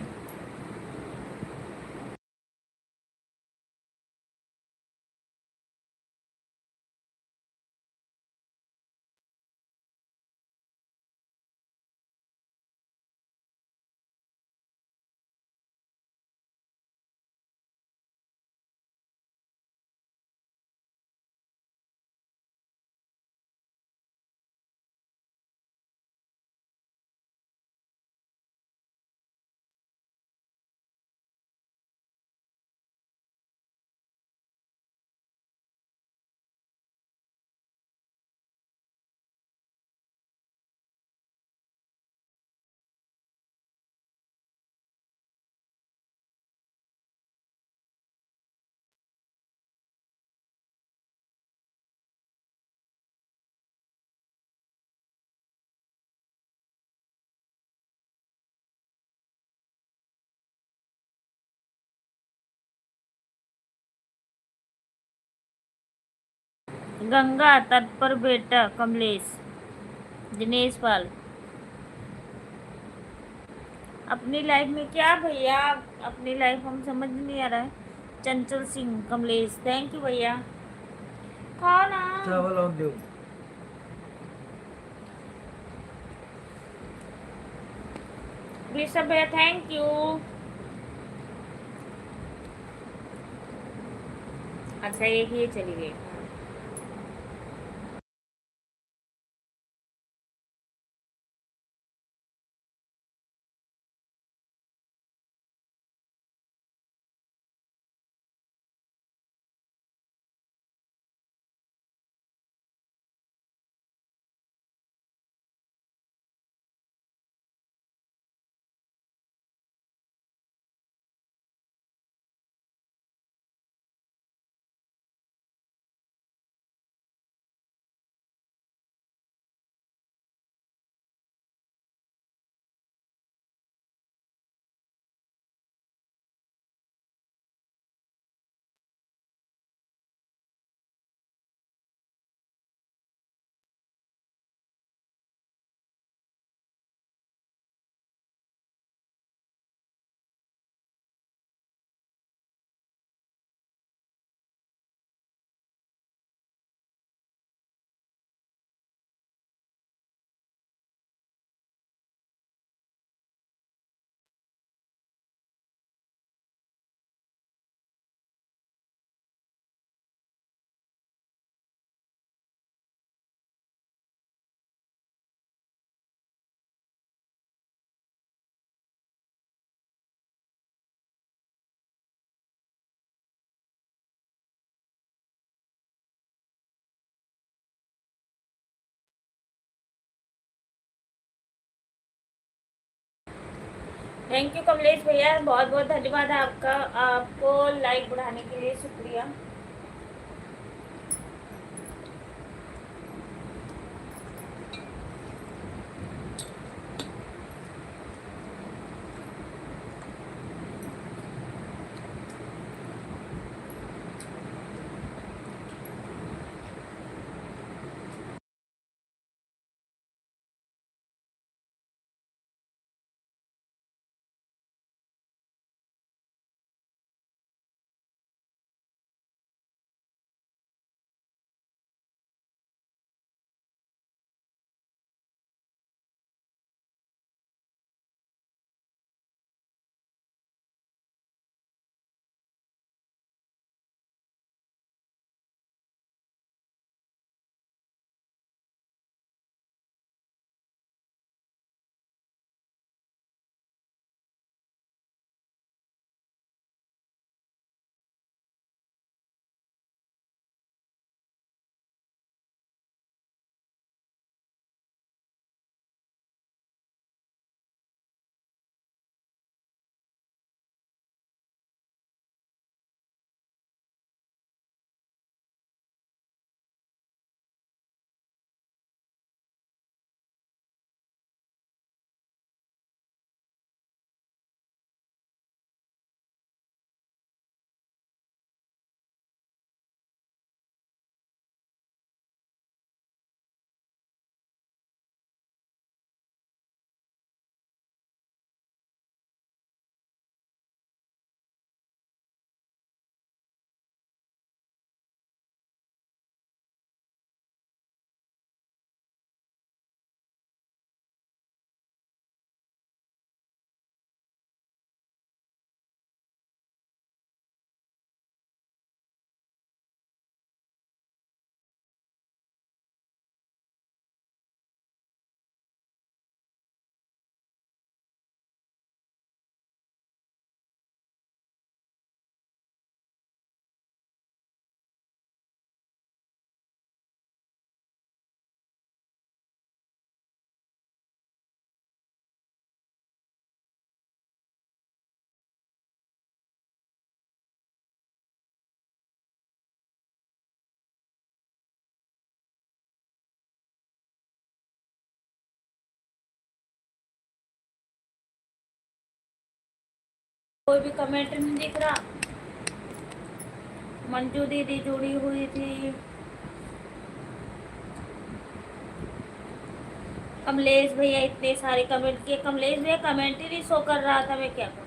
Ganga तट पर बेटा कमलेश दिनेश पाल। अपनी लाइफ में क्या भैया, अपनी लाइफ हम समझ नहीं आ रहा है। चंचल सिंह कमलेश, थैंक यू भैया। कौन आ चावल और दो। ऋषभ भैया, थैंक यू। अच्छा एक ही चली गई। थैंक यू कमलेश भैया, बहुत बहुत धन्यवाद आपका। आपको लाइक बढ़ाने के लिए शुक्रिया। कोई भी कमेंट नहीं दिख रहा। मंजू दीदी जुड़ी हुई थी। कमलेश भैया इतने सारे कमेंट किए, कमलेश भैया कमेंट ही नहीं शो कर रहा था, मैं क्या करूँ।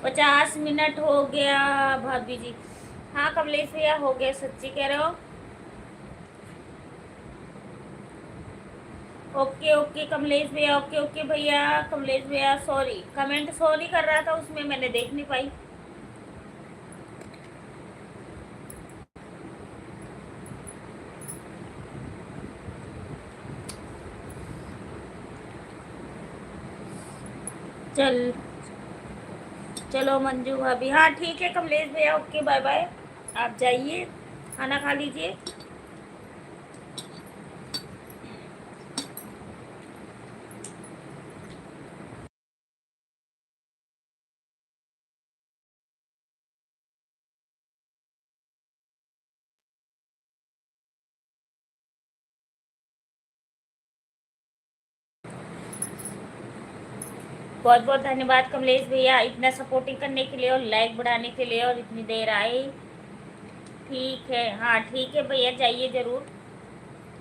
50 मिनट हो गया भाभी जी। हाँ कमलेश भैया हो गया, सच्ची कह रहे हो। ओके ओके कमलेश भैया, ओके ओके भैया। कमलेश भैया सॉरी, कमेंट शो नहीं कर रहा था उसमें, मैंने देख नहीं पाई। चल चलो मंजू भाभी, हाँ ठीक है कमलेश भैया, ओके बाय बाय। आप जाइए, खाना खा लीजिए। बहुत बहुत धन्यवाद कमलेश भैया, इतना सपोर्टिंग करने के लिए और लाइक बढ़ाने के लिए, और इतनी देर आए। ठीक है, हाँ ठीक है भैया, जाइए जरूर।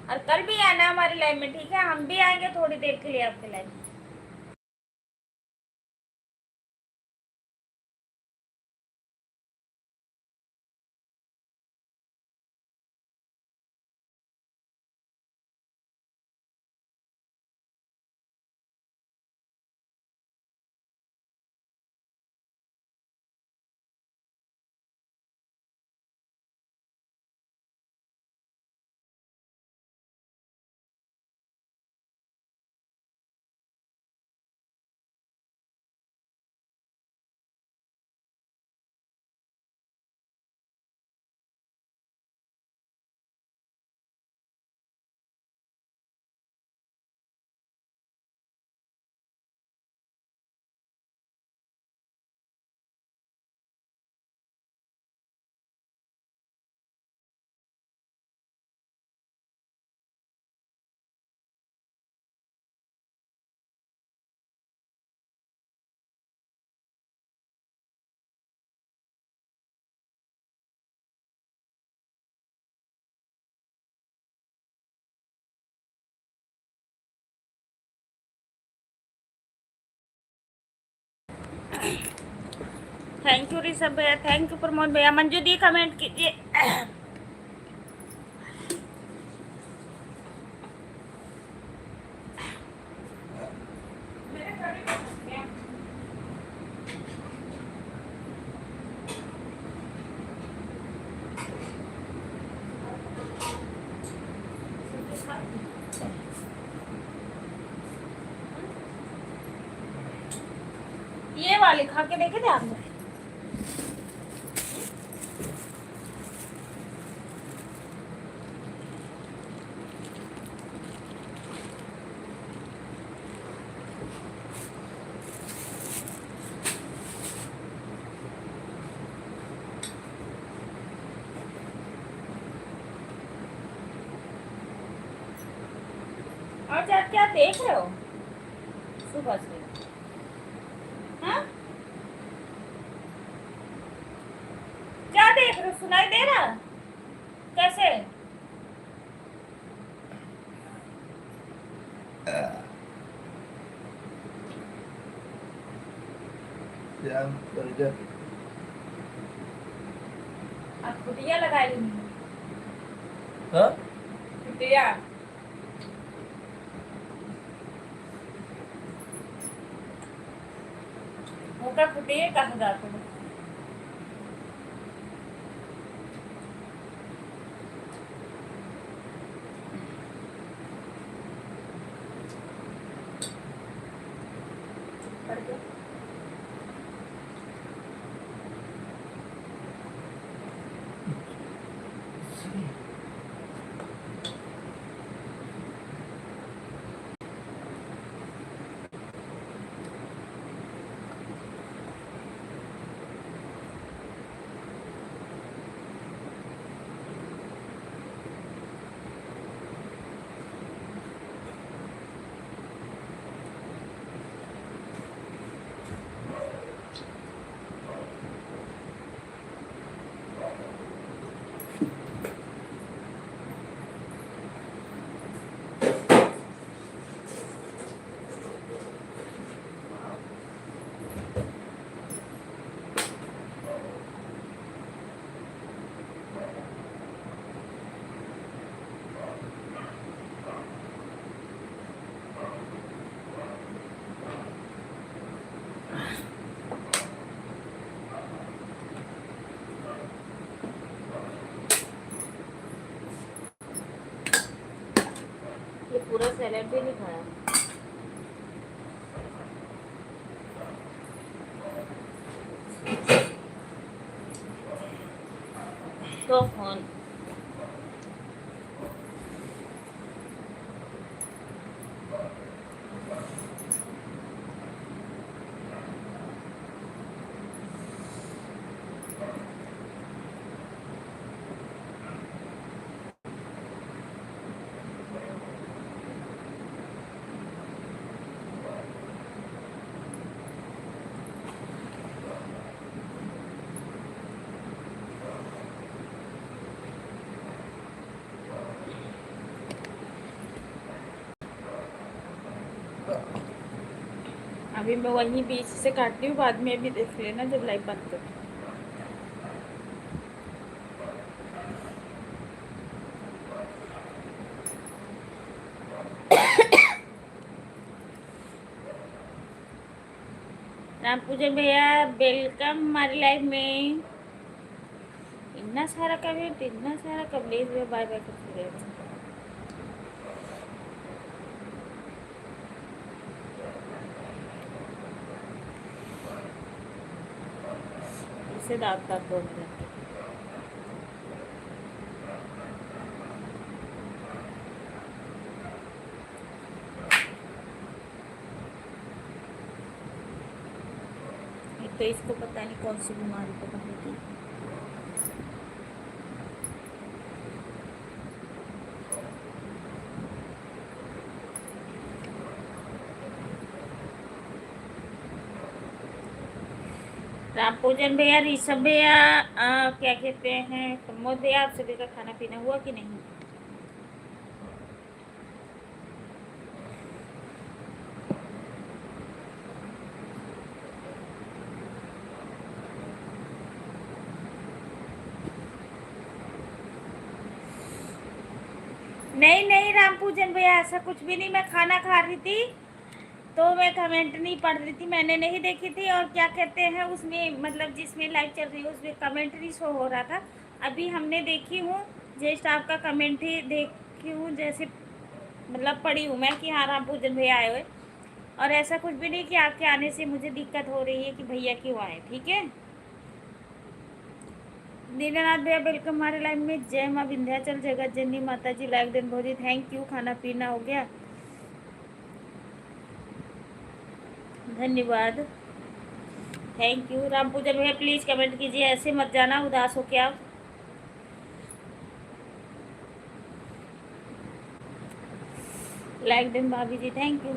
और कल भी आना हमारी लाइव में, ठीक है, हम भी आएंगे थोड़ी देर के लिए आपके लाइव में। थैंक यू ऋषभ भैया, थैंक यू प्रमोद भैया। मंजू दी कमेंट कीजिए। ये वाले खा के देखे थे आपने? और क्या देख रहे हो सुबह से? हाँ क्या देख रहे हो, सुनाई दे रहा? कैसे? बर्गर। आप कुटिया लगाई? हाँ? कुटिया मुका कुटिया कहाँ जाते हो? पढ़ के। पूरा सैलेड भी नहीं खाया। तो फोन अभी मैं वहीं बीच से काटती हूँ, बाद में भी देख लेना जब लाइव बंद कर। राम पूजन भैया वेलकम हमारी लाइफ में। इतना सारा कमेंट, इतना सारा कमलेश भैया बाय बाय करते गए। इसे दांत दांत बोल रहे हैं। तो इसको पता नहीं कौन सी बीमारी पकड़ ली थी। राम पूजन भैया, ऋषभ भैया, क्या कहते हैं, प्रमोद भैया, आप सभी का खाना पीना हुआ कि नहीं? नहीं नहीं राम पूजन भैया, ऐसा कुछ भी नहीं। मैं खाना खा रही थी तो मैं कमेंट नहीं पढ़ रही थी, मैंने नहीं देखी थी। और क्या कहते हैं उसमें, मतलब जिसमें लाइव चल रही है उसमें कमेंट नहीं शो हो रहा था। अभी हमने देखी हूँ, जस्ट आपका कमेंट ही देखी हूँ, जैसे मतलब पढ़ी हूँ मैं कि हाँ राम पूजन भैया आए हुए। और ऐसा कुछ भी नहीं कि आपके आने से मुझे दिक्कत हो रही है कि भैया क्यों आए। ठीक है, दीनानाथ भैया वेलकम हमारे लाइव में। जय माँ विंध्याचल जगत जननी माता जी, लाइव दिन भोजी, थैंक यू। खाना पीना हो गया, धन्यवाद, थैंक यू। राम पूजन भैया प्लीज कमेंट कीजिए, ऐसे मत जाना उदास हो क्या आप। लाइक दिन भाभी जी, थैंक यू।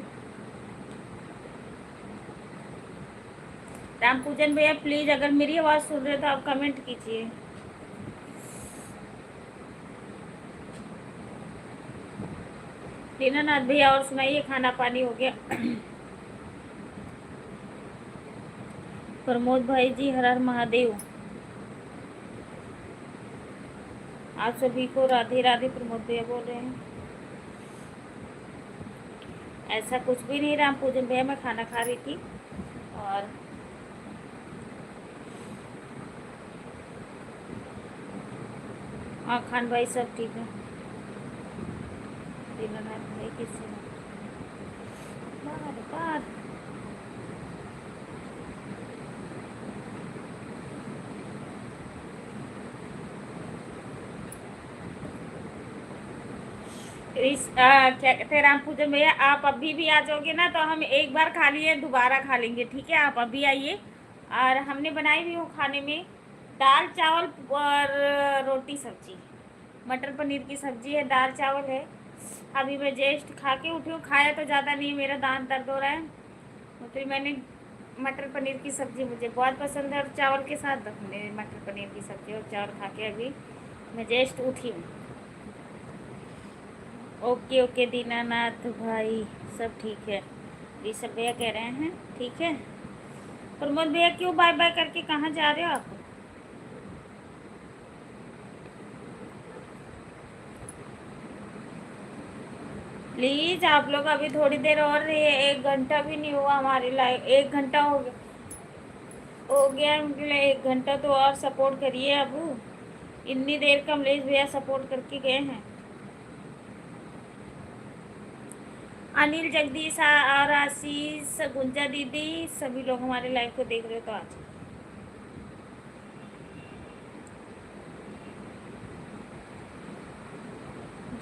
राम पूजन भैया प्लीज अगर मेरी आवाज सुन रहे हो तो आप कमेंट कीजिए। दीनानाथ भैया और सुनाइए, खाना पानी हो गया? प्रमोद भाई जी, हर हर महादेव। आप सभी को राधे राधे। प्रमोद भैया बोल रहे हैं। ऐसा कुछ भी नहीं राम पूजन भैया, मैं खाना खा रही थी। और हाँ खान भाई सब ठीक है। दीनानाथ भाई किससे बार बार क्या कहते हैं राम पूजन भैया, आप अभी भी आ जाओगे ना तो हम एक बार खा लिए दोबारा खा लेंगे। ठीक है, आप अभी आइए। और हमने बनाई भी हूँ खाने में दाल चावल और रोटी सब्जी, मटर पनीर की सब्जी है, दाल चावल है। अभी मैं जस्ट खा के उठी हूँ, खाया तो ज़्यादा नहीं, मेरा दांत दर्द हो रहा है तो फिर मैंने मटर पनीर की सब्ज़ी मुझे बहुत पसंद है, और चावल के साथ हमने मटर पनीर की सब्ज़ी और चावल खा के अभी मैं जस्ट उठी हूँ। ओके ओके दीनानाथ भाई सब ठीक है, ऋषभ भैया कह रहे हैं ठीक है। प्रमोद भैया क्यों बाय बाय करके कहाँ जा रहे हो आप? प्लीज़ आप लोग अभी थोड़ी देर और रहिए, 1 घंटा भी नहीं हुआ हमारी लाइव, 1 घंटा हो गया मतलब 1 घंटा तो और सपोर्ट करिए। अब इतनी देर कमलेश भैया सपोर्ट करके गए हैं। अनिल, जगदीश और आशीष, गुंजा दीदी, सभी लोग हमारे लाइव को देख रहे हो तो आज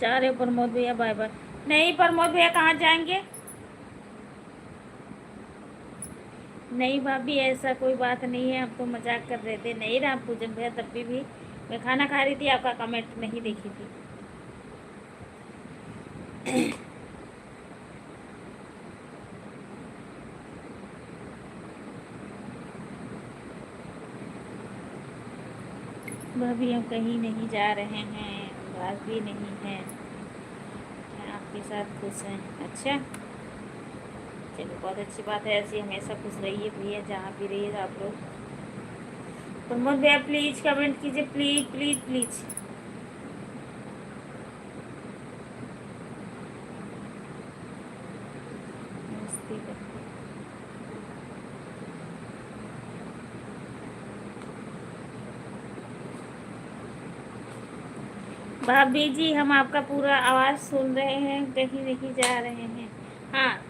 जा रहे हो प्रमोद भैया? Bye bye. नहीं प्रमोद भैया, कहाँ जाएंगे? नहीं भाभी, ऐसा कोई बात नहीं है, हम तो मजाक कर रहे थे। नहीं राम पूजन भैया, तब भी मैं खाना खा रही थी, आपका कमेंट नहीं देखी थी। भाभी हम कहीं नहीं जा रहे हैं, बात भी नहीं है, आपके साथ खुश हैं। अच्छा चलो, बहुत अच्छी बात है, ऐसी हमेशा खुश रहिए भैया, जहाँ भी रहिए आप लोग। प्रमोद भैया प्लीज कमेंट कीजिए, प्लीज प्लीज प्लीज। भाभी जी हम आपका पूरा आवाज़ सुन रहे हैं, कहीं नहीं जा रहे हैं। हाँ,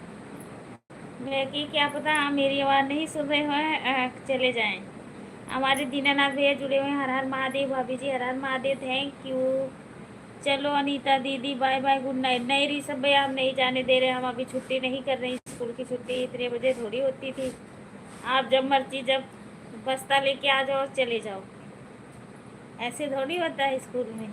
मैं कि क्या पता आप मेरी आवाज़ नहीं सुन रहे हैं, चले जाएं। हमारे दीनानाथ भैया जुड़े हुए हैं, हर हर महादेव। भाभी जी हर हर महादेव, थैंक यू। चलो अनीता दीदी बाय बाय, गुड नाइट। नहीं ऋषभ भैया, हम नहीं जाने दे रहे, हम अभी छुट्टी नहीं कर रहे। स्कूल की छुट्टी इतने बजे थोड़ी होती थी। आप जब मर्जी, जब बस्ता लेके आ जाओ चले जाओ, ऐसे थोड़ी होता है स्कूल में।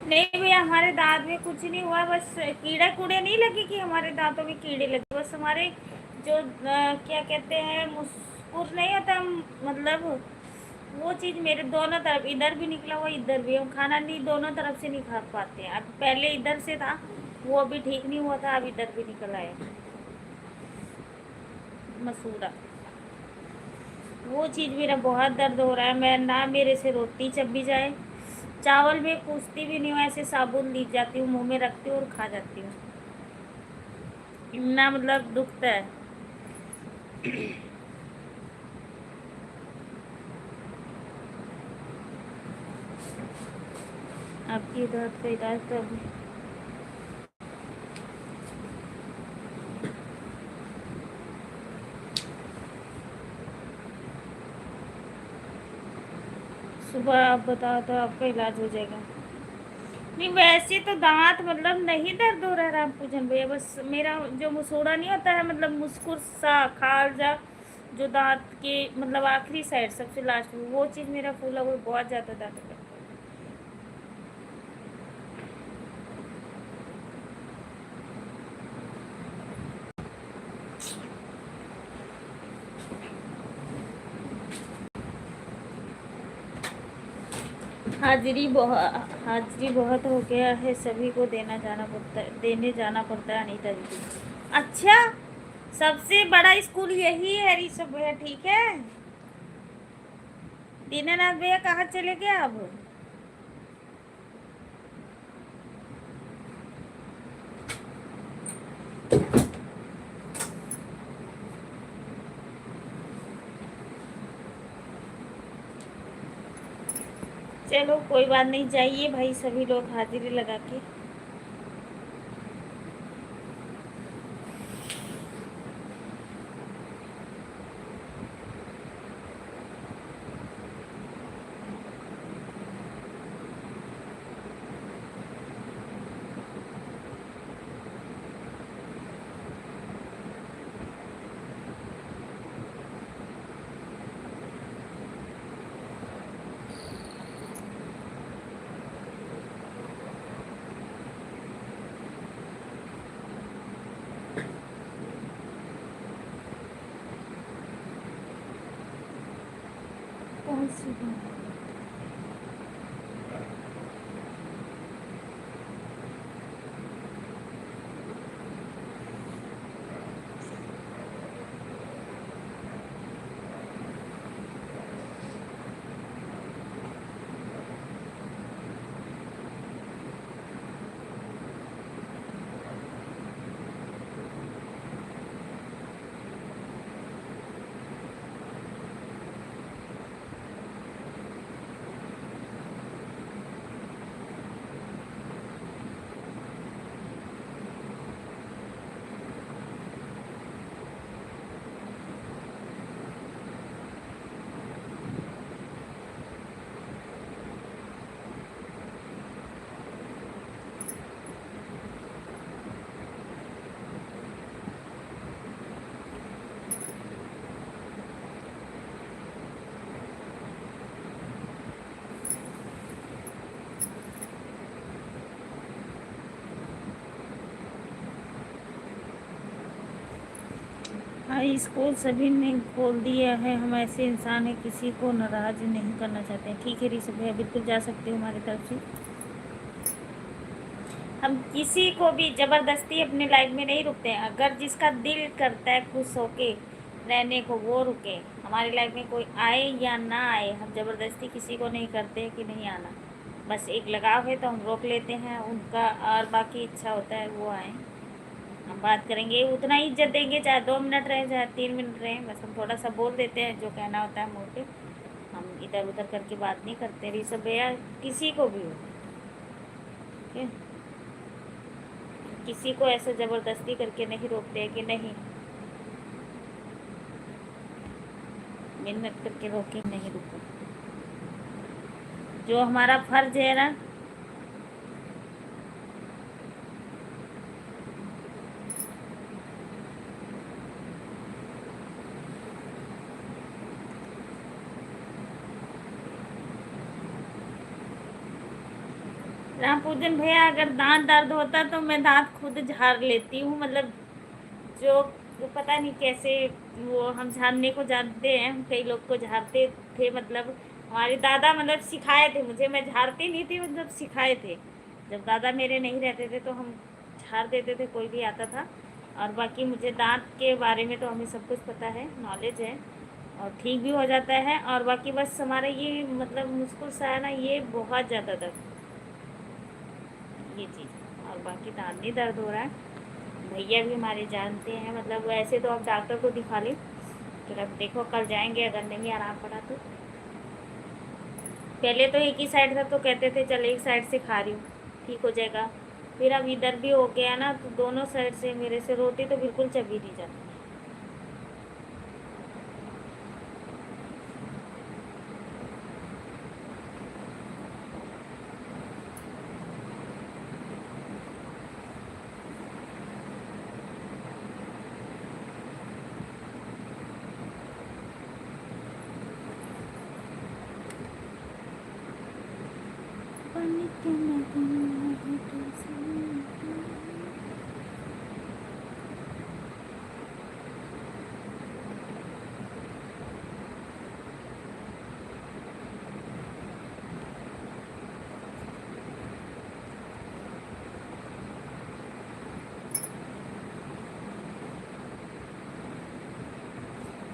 नहीं भैया, हमारे दांत में कुछ नहीं हुआ, बस कीड़े कूड़े नहीं लगे कि हमारे दांतों में कीड़े लगे, बस हमारे जो क्या कहते हैं, मुस्कुर नहीं होता, मतलब वो चीज़ मेरे दोनों तरफ, इधर भी निकला हुआ इधर भी, हम खाना नहीं दोनों तरफ से नहीं खा पाते हैं। अब पहले इधर से था, वो अभी ठीक नहीं हुआ था, अब इधर भी निकल आया मसूड़ा। वो चीज़ मेरा बहुत दर्द हो रहा है, मैं ना मेरे से रोटी चबी जाए, चावल में पूछती भी नहीं हूँ, ऐसे साबुन ली जाती हूँ, मुंह में रखती हूँ और खा जाती हूँ। इतना मतलब दुखता है। आपकी दर्द का इलाज तो अभी सुबह आप बताओ तो आपका इलाज हो जाएगा। नहीं वैसे तो दांत मतलब नहीं दर्द हो रहा है राम पूजन भैया, बस मेरा जो मसूड़ा नहीं होता है, मतलब मुस्कुर सा खाल जा, जो दांत के मतलब आखिरी साइड सबसे लास्ट में, वो चीज़ मेरा फूला हुआ बहुत ज़्यादा दर्द करता है। हाजिरी बहुत हो गया है, सभी को देने जाना पड़ता है अनीता दीदी। अच्छा, सबसे बड़ा स्कूल यही है ऋषभ भैया, ठीक है। दीनानाथ भैया कहाँ चले गए अब? चलो कोई बात नहीं, जाइए भाई सभी लोग हाजिरी लगा के। कौन सी बात? स्कूल सभी ने खोल दिया है, हम ऐसे इंसान हैं किसी को नाराज नहीं करना चाहते हैं। ठीक है ऋषभ भैया, बिल्कुल जा सकते हो हमारी तरफ से। हम किसी को भी ज़बरदस्ती अपनी लाइफ में नहीं रुकते हैं। अगर जिसका दिल करता है खुश होके रहने को वो रुके। हमारी लाइफ में कोई आए या ना आए, हम ज़बरदस्ती किसी को नहीं करते कि नहीं आना। बस एक लगाव है तो हम रोक लेते हैं उनका, और बाकी इच्छा होता है वो आए, हम बात करेंगे, उतना ही इज्जत देंगे, चाहे 2 मिनट रहे चाहे 3 मिनट रहे। बस हम थोड़ा सा बोल देते हैं जो कहना होता है मुँह पे, हम इधर उधर करके बात नहीं करते ऋषभ भैया, किसी को भी हो। ठीक है, किसी को ऐसे ज़बरदस्ती करके नहीं रोकते हैं कि नहीं, मिन्नत करके रोके नहीं रुको। जो हमारा फर्ज है ना, राम पूजन भैया, अगर दांत दर्द होता तो मैं दांत खुद झाड़ लेती हूँ। मतलब जो पता नहीं कैसे वो हम झाड़ने को जानते हैं, हम कई लोग को झाड़ते थे। मतलब हमारे दादा मतलब सिखाए थे मुझे, मैं झाड़ती नहीं थी, मतलब सिखाए थे। जब दादा मेरे नहीं रहते थे तो हम झाड़ देते थे, कोई भी आता था। और बाकी मुझे दांत के बारे में तो हमें सब कुछ पता है, नॉलेज है, और ठीक भी हो जाता है। और बाकी बस हमारा ये मतलब मुश्किल सा है ना, ये बहुत ज़्यादा दर्द, ये चीज़। और बाकी दांत नहीं दर्द हो रहा है। भैया भी हमारे जानते हैं, मतलब वैसे तो आप डॉक्टर को दिखा लें, फिर अब देखो कल जाएंगे, अगर नहीं आराम पड़ा तो। पहले तो एक ही साइड था तो कहते थे चल एक साइड से खा रही हूँ ठीक हो जाएगा, फिर अब इधर भी हो गया ना, तो दोनों साइड से मेरे से रोटी तो बिल्कुल चबी नहीं जाती।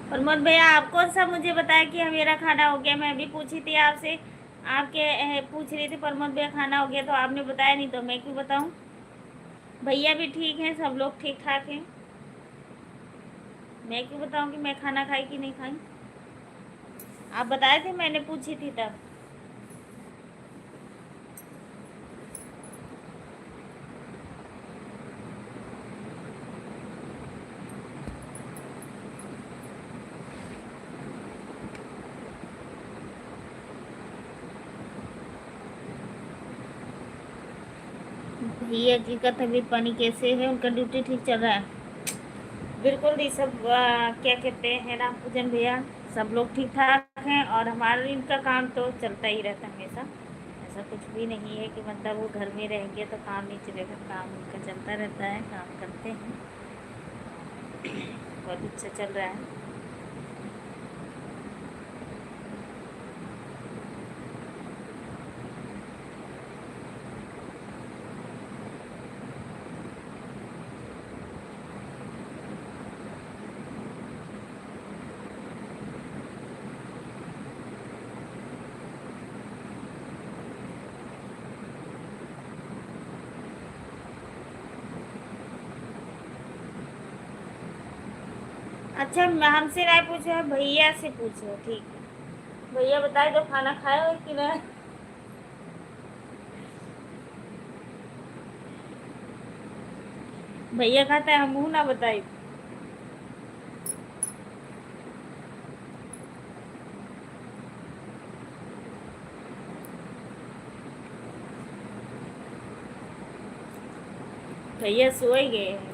प्रमोद भैया, आपको सब मुझे बताया कि मेरा खाना हो गया। मैं भी पूछी थी आपसे, आपके पूछ रही थी प्रमोद भैया खाना हो गया, तो आपने बताया नहीं, तो मैं क्यों बताऊं। भैया भी ठीक हैं, सब लोग ठीक ठाक हैं, मैं क्यों बताऊं कि मैं खाना खाई कि नहीं खाई। आप बताए थे, मैंने पूछी थी तब। भैया जी का तबीयत पानी कैसे है, उनका ड्यूटी ठीक चल रहा है। बिल्कुल ये सब क्या कहते हैं राम पूजन भैया, सब लोग ठीक ठाक हैं, और हमारा इनका काम तो चलता ही रहता है हमेशा। ऐसा कुछ भी नहीं है कि मतलब वो घर में रहेंगे तो काम नहीं चलेगा, काम उनका चलता रहता है, काम करते हैं, बहुत अच्छा चल रहा है। अच्छा, हमसे नहीं पूछो, भैया से पूछो, ठीक है। भैया बताए तो खाना खाए हो कि नहीं। भैया खाता है, हम मुँह ना बताए। भैया सोए गए हैं।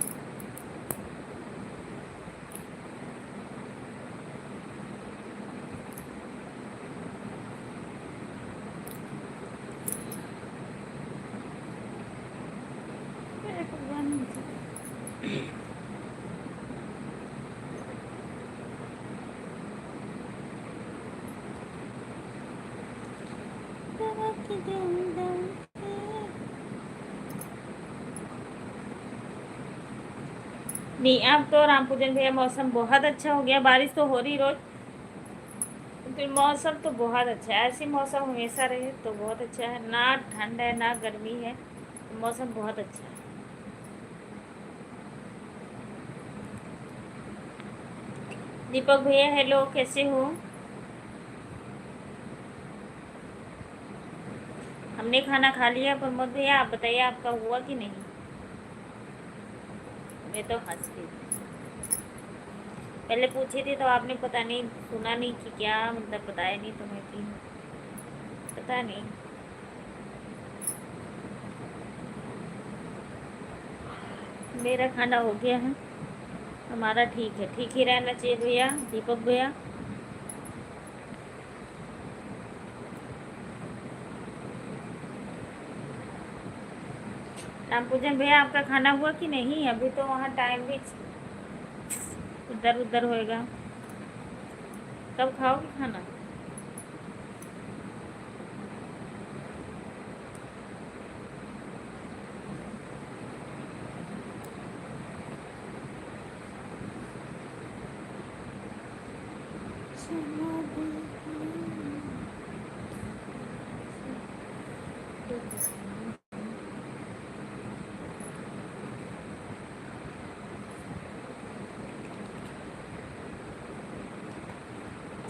नहीं, अब तो राम पूजन भैया मौसम बहुत अच्छा हो गया, बारिश तो हो रही रोज, फिर मौसम तो बहुत अच्छा है। ऐसी मौसम हमेशा रहे तो बहुत अच्छा है, ना ठंड है ना गर्मी है, तो मौसम बहुत अच्छा है। दीपक भैया हेलो, कैसे हो? हमने खाना खा लिया। प्रमोद भैया आप बताइए, आपका हुआ कि नहीं? मैं तो हंस रही थी, पहले पूछी थी तो आपने पता नहीं सुना नहीं कि क्या, मतलब बताया नहीं तुम्हें कि, पता नहीं। मेरा खाना हो गया है, हमारा ठीक है, ठीक ही रहना चाहिए भैया, दीपक भैया। राम पूजन भैया आपका खाना हुआ कि नहीं? अभी तो वहाँ टाइम भी उधर उधर होएगा, कब खाओगे खाना?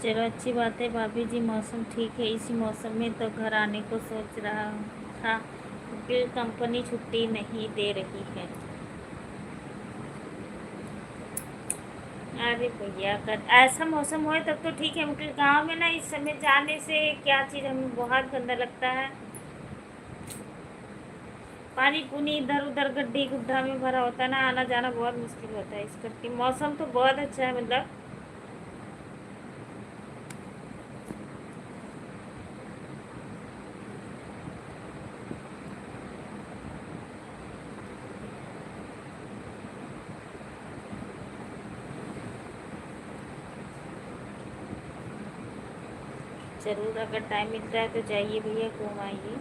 चलो अच्छी बात है भाभी जी, मौसम ठीक है। इसी मौसम में तो घर आने को सोच रहा था, क्योंकि कंपनी छुट्टी नहीं दे रही है। अरे भैया, कर ऐसा मौसम हो तब तो ठीक है, मतलब गांव में ना इस समय जाने से क्या चीज़ हमें बहुत गंदा लगता है। पानी पुनी इधर उधर गड्ढे गुड्ढा में भरा होता है ना, आना जाना बहुत मुश्किल होता है। इस करके मौसम तो बहुत अच्छा है, मतलब ज़रूर अगर टाइम मिलता है तो जाइए भैया, घूम आइए।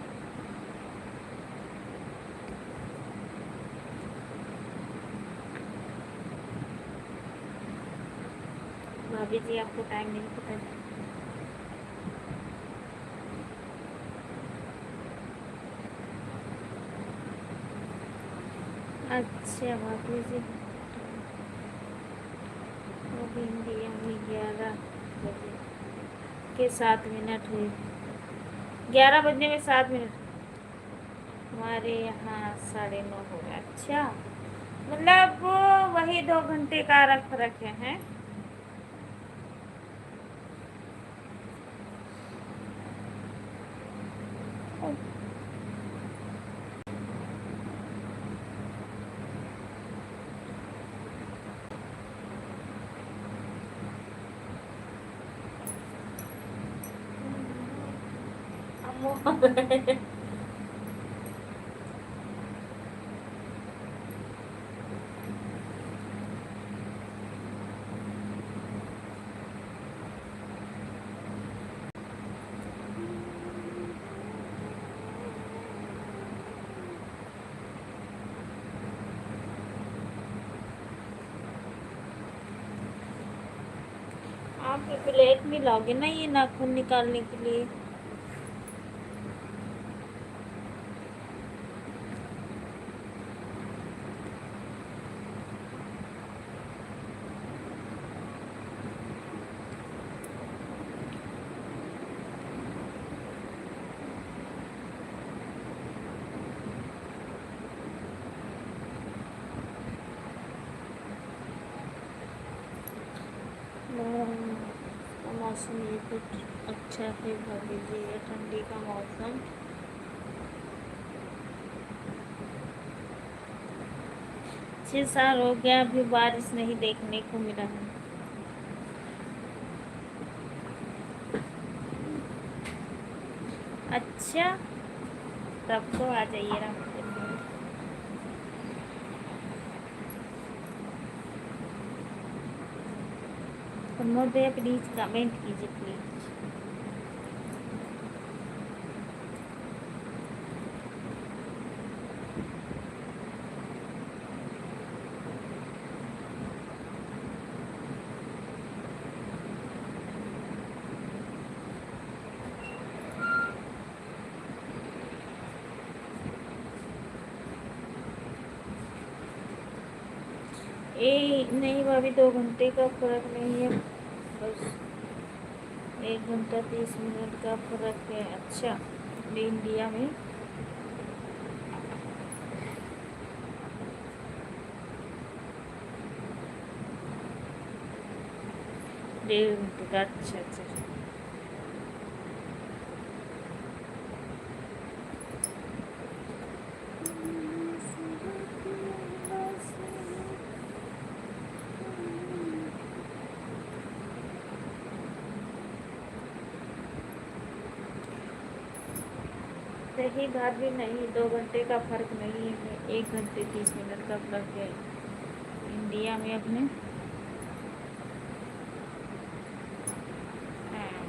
भाभी जी आपको टाइम नहीं पता? अच्छा भाभी जी, अभी इंडिया में 11 बजे के 7 मिनट हुए, 11 बजने में 7 मिनट। हमारे यहाँ 9:30 हो गया। अच्छा, मतलब वो वही 2 घंटे का फर्क है, हैं? आप प्लेट में लाओगे ना ये नाखून निकालने के लिए? मौसम ये कुछ अच्छा है भाभी जी, ये ठंडी का मौसम। 6 साल हो गया, अभी बारिश नहीं देखने को मिला है। अच्छा, तब तो आ जाइए रामचंद्र में। प्रमोद भैया प्लीज कमेंट कीजिए प्लीज। नहीं भाभी, 2 घंटे का फर्क नहीं है, बस 1 घंटा 30 मिनट का फर्क है। अच्छा, इंडिया में 1.5 घंटे का। अच्छा अच्छा। सही भाभी, नहीं 2 घंटे का फर्क नहीं है, 1 घंटे 30 मिनट का फर्क है इंडिया में अपने। हाँ।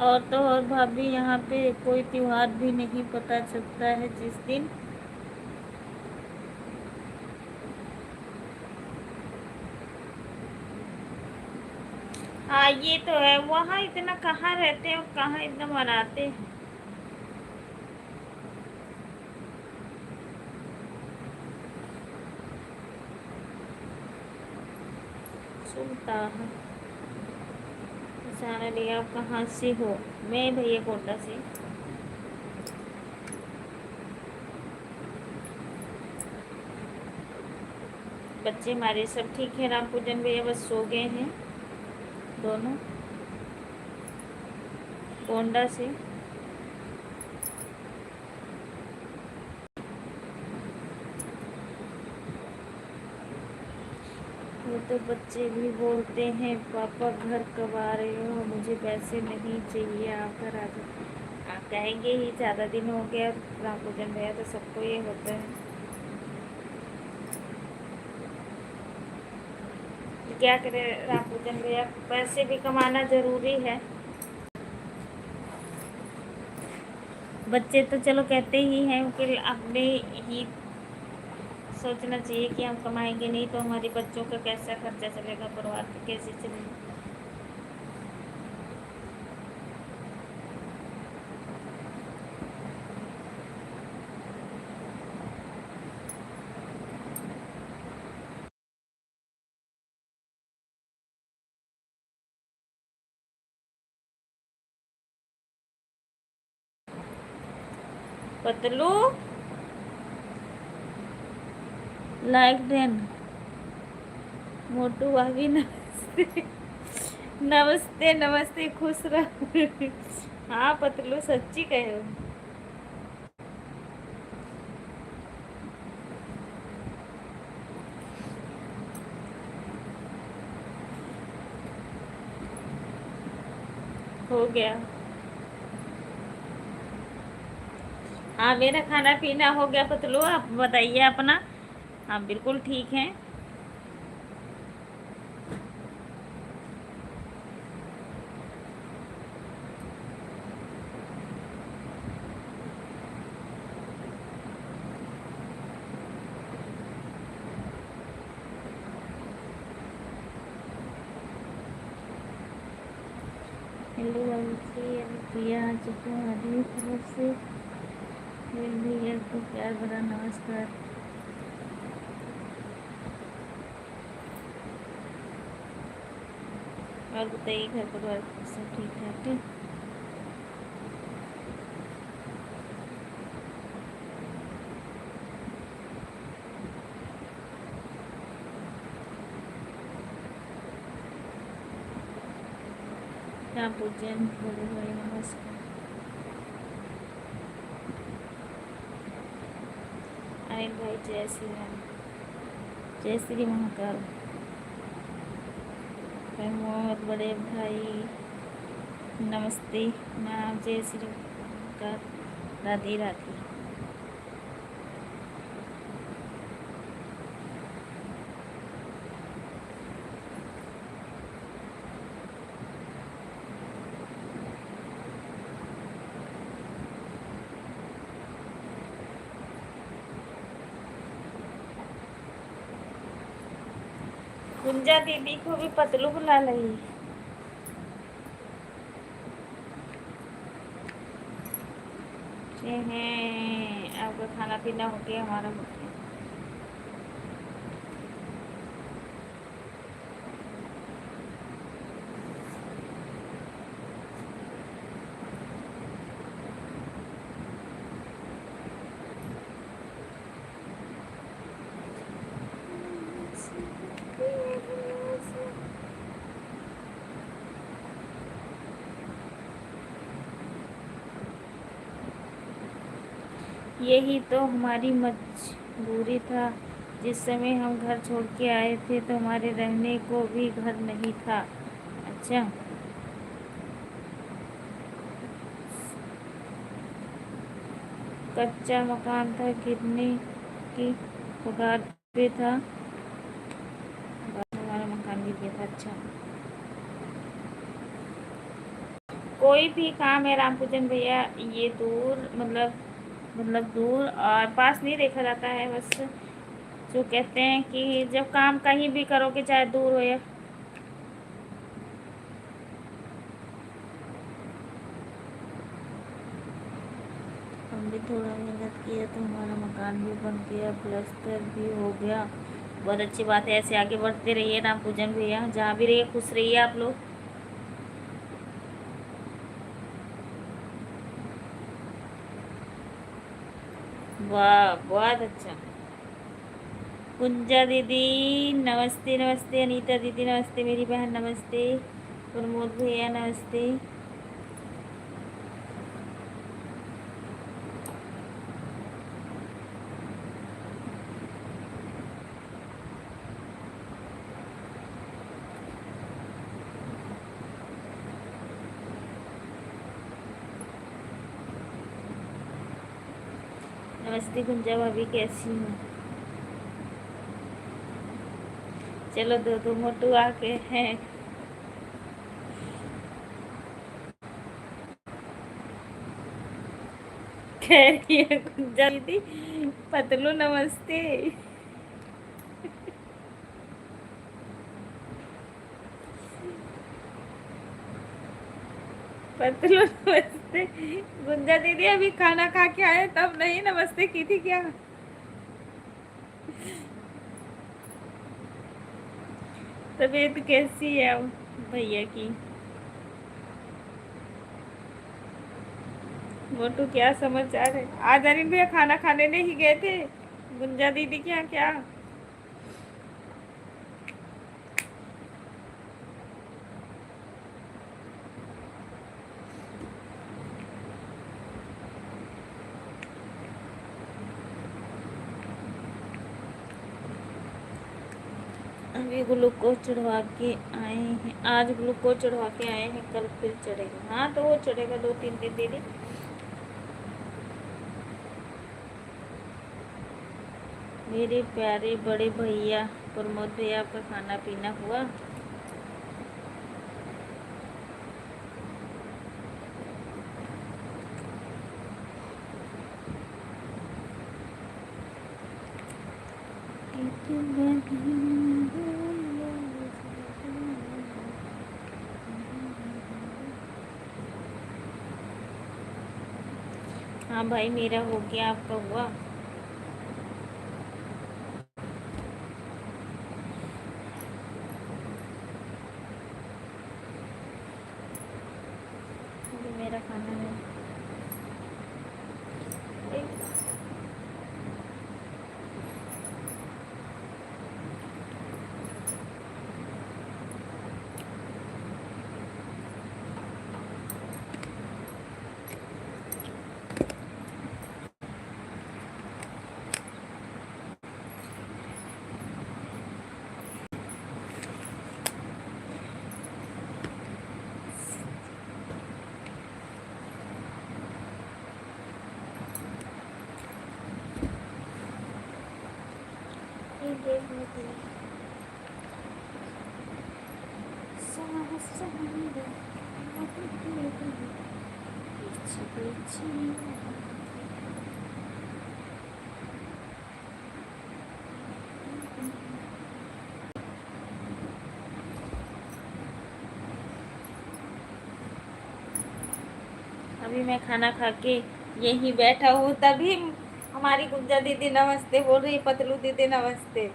और तो और भाभी, यहाँ पे कोई त्योहार भी नहीं पता चलता है जिस दिन। हाँ ये तो है, वहाँ इतना कहाँ रहते हैं और कहाँ इतना मनाते हैं। सुनता है। पहचान लिया, आप कहाँ से हो? मैं भैया कोटा से। बच्चे हमारे सब ठीक है, राम पूजन भैया बस सो गए हैं दोनों, कोंडा से। वो तो बच्चे भी बोलते हैं, पापा घर कब आ रहे हो, मुझे पैसे नहीं चाहिए, आकर आ जाओ। आप कहेंगे ही, ज़्यादा दिन हो गया राम पूजन भैया, तो सबको ये होता है। क्या करें राम पूजन भैया, पैसे भी कमाना ज़रूरी है। बच्चे तो चलो कहते ही हैं कि अपने ही सोचना चाहिए कि हम कमाएंगे नहीं तो हमारे बच्चों का कैसा खर्चा चलेगा, परिवार का कैसे चलेगा। Patlu like then. मोटू भाभी नमस्ते। नमस्ते नमस्ते, खुश रहो। हाँ पतलू, सच्ची कहे हो। हो गया। हाँ मेरा खाना पीना हो गया पतलू, आप बताइए अपना। हाँ बिल्कुल ठीक है। हेलो प्रिया हमारी तरफ से भैया को प्यार भरा नमस्कार। और बताइए, घर परिवार सब ठीक ठाक है? राम पूजन बड़े भाई नमस्कार। अनिल भाई जय श्री राम, जय श्री महाकाल। प्रमोद बड़े भाई नमस्ते। नाम जय श्री महाकाल, राधे राधे। गुंजा दीदी को भी पतलू बुला रही। हैं आपका खाना पीना हो गया, हमारा हो गया। यही तो हमारी मजबूरी था। जिस समय हम घर छोड़ के आए थे तो हमारे रहने को भी घर नहीं था। अच्छा, कच्चा मकान था, गिरने की कगार पे था, हमारा मकान गिर गया था। अच्छा, कोई भी काम है रामपूजन भैया, ये दूर मतलब दूर और पास नहीं देखा जाता है। बस जो कहते हैं कि जब काम कहीं भी करोगे, चाहे दूर हो या हम भी थोड़ा मेहनत किया तो हमारा मकान भी बन गया, प्लास्टर भी हो गया। बहुत अच्छी बात है, ऐसे आगे बढ़ते रहिए रामपूजन भैया, जहाँ भी रहिए खुश रहिए आप लोग। वाह, बहुत अच्छा। कुंजा दीदी नमस्ते, नमस्ते। अनीता दीदी नमस्ते, मेरी बहन नमस्ते। प्रमोद भैया नमस्ते। नमस्ते कुंजा भाभी, कैसी हूँ? चलो दो दो मोटू आके हैं। कह रही है कुंजा दीदी, पतलू नमस्ते। पतलू नमस्ते। गुंजा दीदी अभी खाना खा के आए तब नहीं नमस्ते की थी क्या? तबीयत कैसी है अब भैया की? मोटू क्या समाचार है? आज अनिल भैया खाना खाने नहीं गए थे गुंजा दीदी के यहाँ क्या? अभी ग्लूकोज चढ़वा के आए हैं, आज ग्लूकोज चढ़वा के आए हैं, कल फिर चढ़ेगा। हाँ तो वो चढ़ेगा 2-3 दिन दीदी। मेरे प्यारे बड़े भैया प्रमोद भैया, आपका खाना पीना हुआ? हाँ भाई, मेरा हो गया, आपका हुआ? अभी मेरा खाना है। अभी मैं खाना खा के यहीं बैठा हूँ, तभी हमारी गुंजा दीदी नमस्ते बोल रही, पतलू दीदी नमस्ते।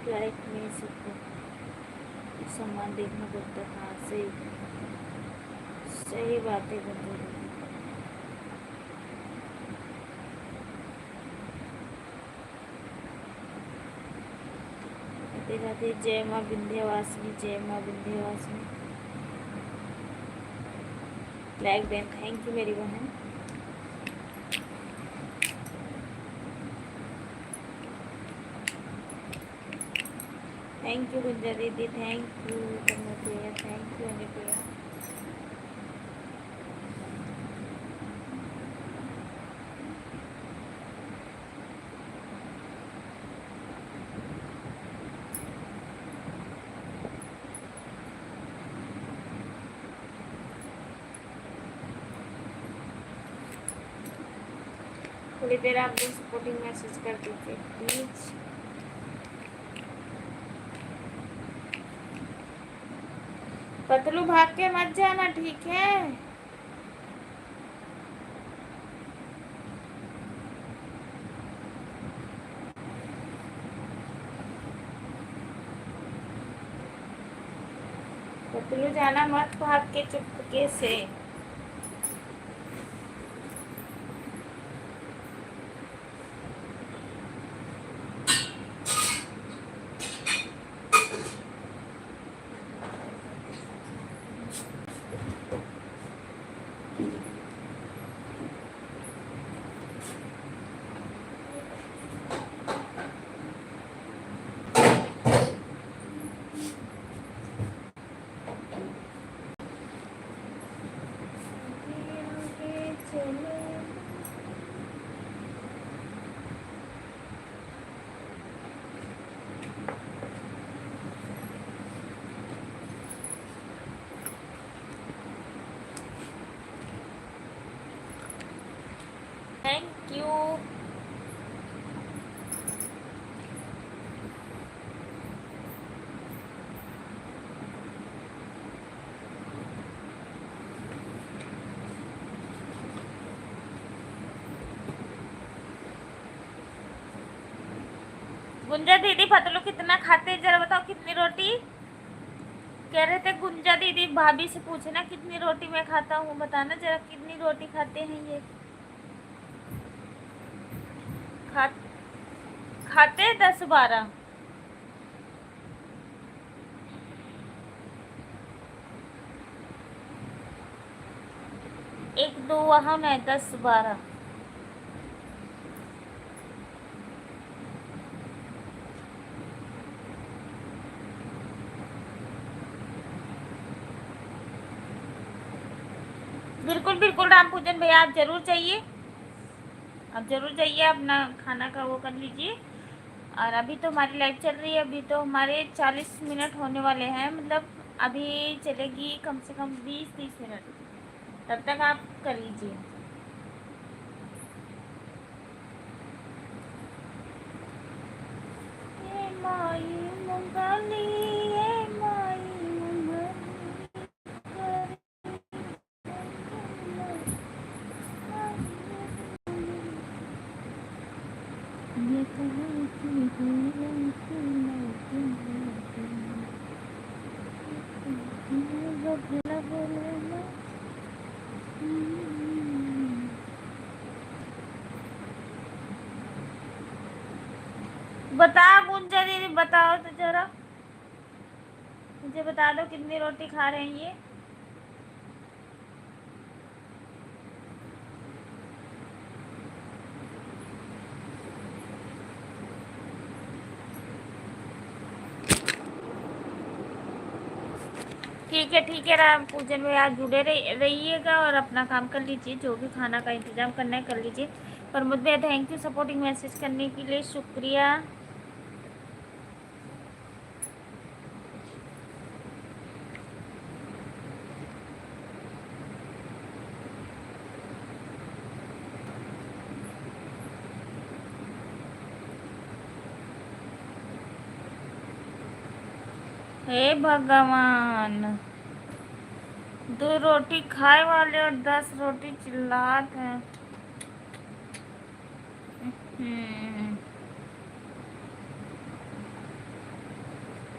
फ्लाइट में सबको सामान देखना पड़ता है। हाँ सही सही बात है गुंजा दीदी। राधे राधे, जय माँ विंध्यवासिनी, जय माँ Vindhyavasini. Black ban, thank you मेरी बहन। थैंक यू गुंजा दीदी, thank you Anupriya, thank you Anupriya. थोड़ी देर आप लोग सपोर्टिंग मैसेज कर दीजिए प्लीज। पतलू भाग के मत जाना, ठीक है? पतलू जाना मत भाग के, चुपके से। Thank you. गुंजा दीदी पतलू कितना खाते हैं, जरा बताओ कितनी रोटी? कह रहे थे गुंजा दीदी भाभी से पूछना कितनी रोटी मैं खाता हूँ, बताना जरा कितनी रोटी खाते हैं ये। खा खाते हैं 10-12। एक दो वहाँ नहीं, 10-12। बिल्कुल बिल्कुल राम पूजन भैया, आप जरूर चाहिए, आप जरूर जाइए, अपना खाना का वो कर लीजिए। और अभी तो हमारी लाइव चल रही है, अभी तो हमारे 40 मिनट होने वाले हैं, मतलब अभी चलेगी कम से कम 20-30 मिनट, तब तक आप कर लीजिए। ये माई मंगली, ये माई बता गुंजा दीदी, बताओ तो जरा, मुझे बता दो कितनी रोटी खा रहे हैं ये। ठीक है राम पूजन में आज जुड़े रहिएगा और अपना काम कर लीजिए, जो भी खाना का इंतजाम करना है कर लीजिए। प्रमोद भैया थैंक यू सपोर्टिंग मैसेज करने के लिए, शुक्रिया। हे भगवान, 2 रोटी खाए वाले और 10 रोटी चिल्लात हैं।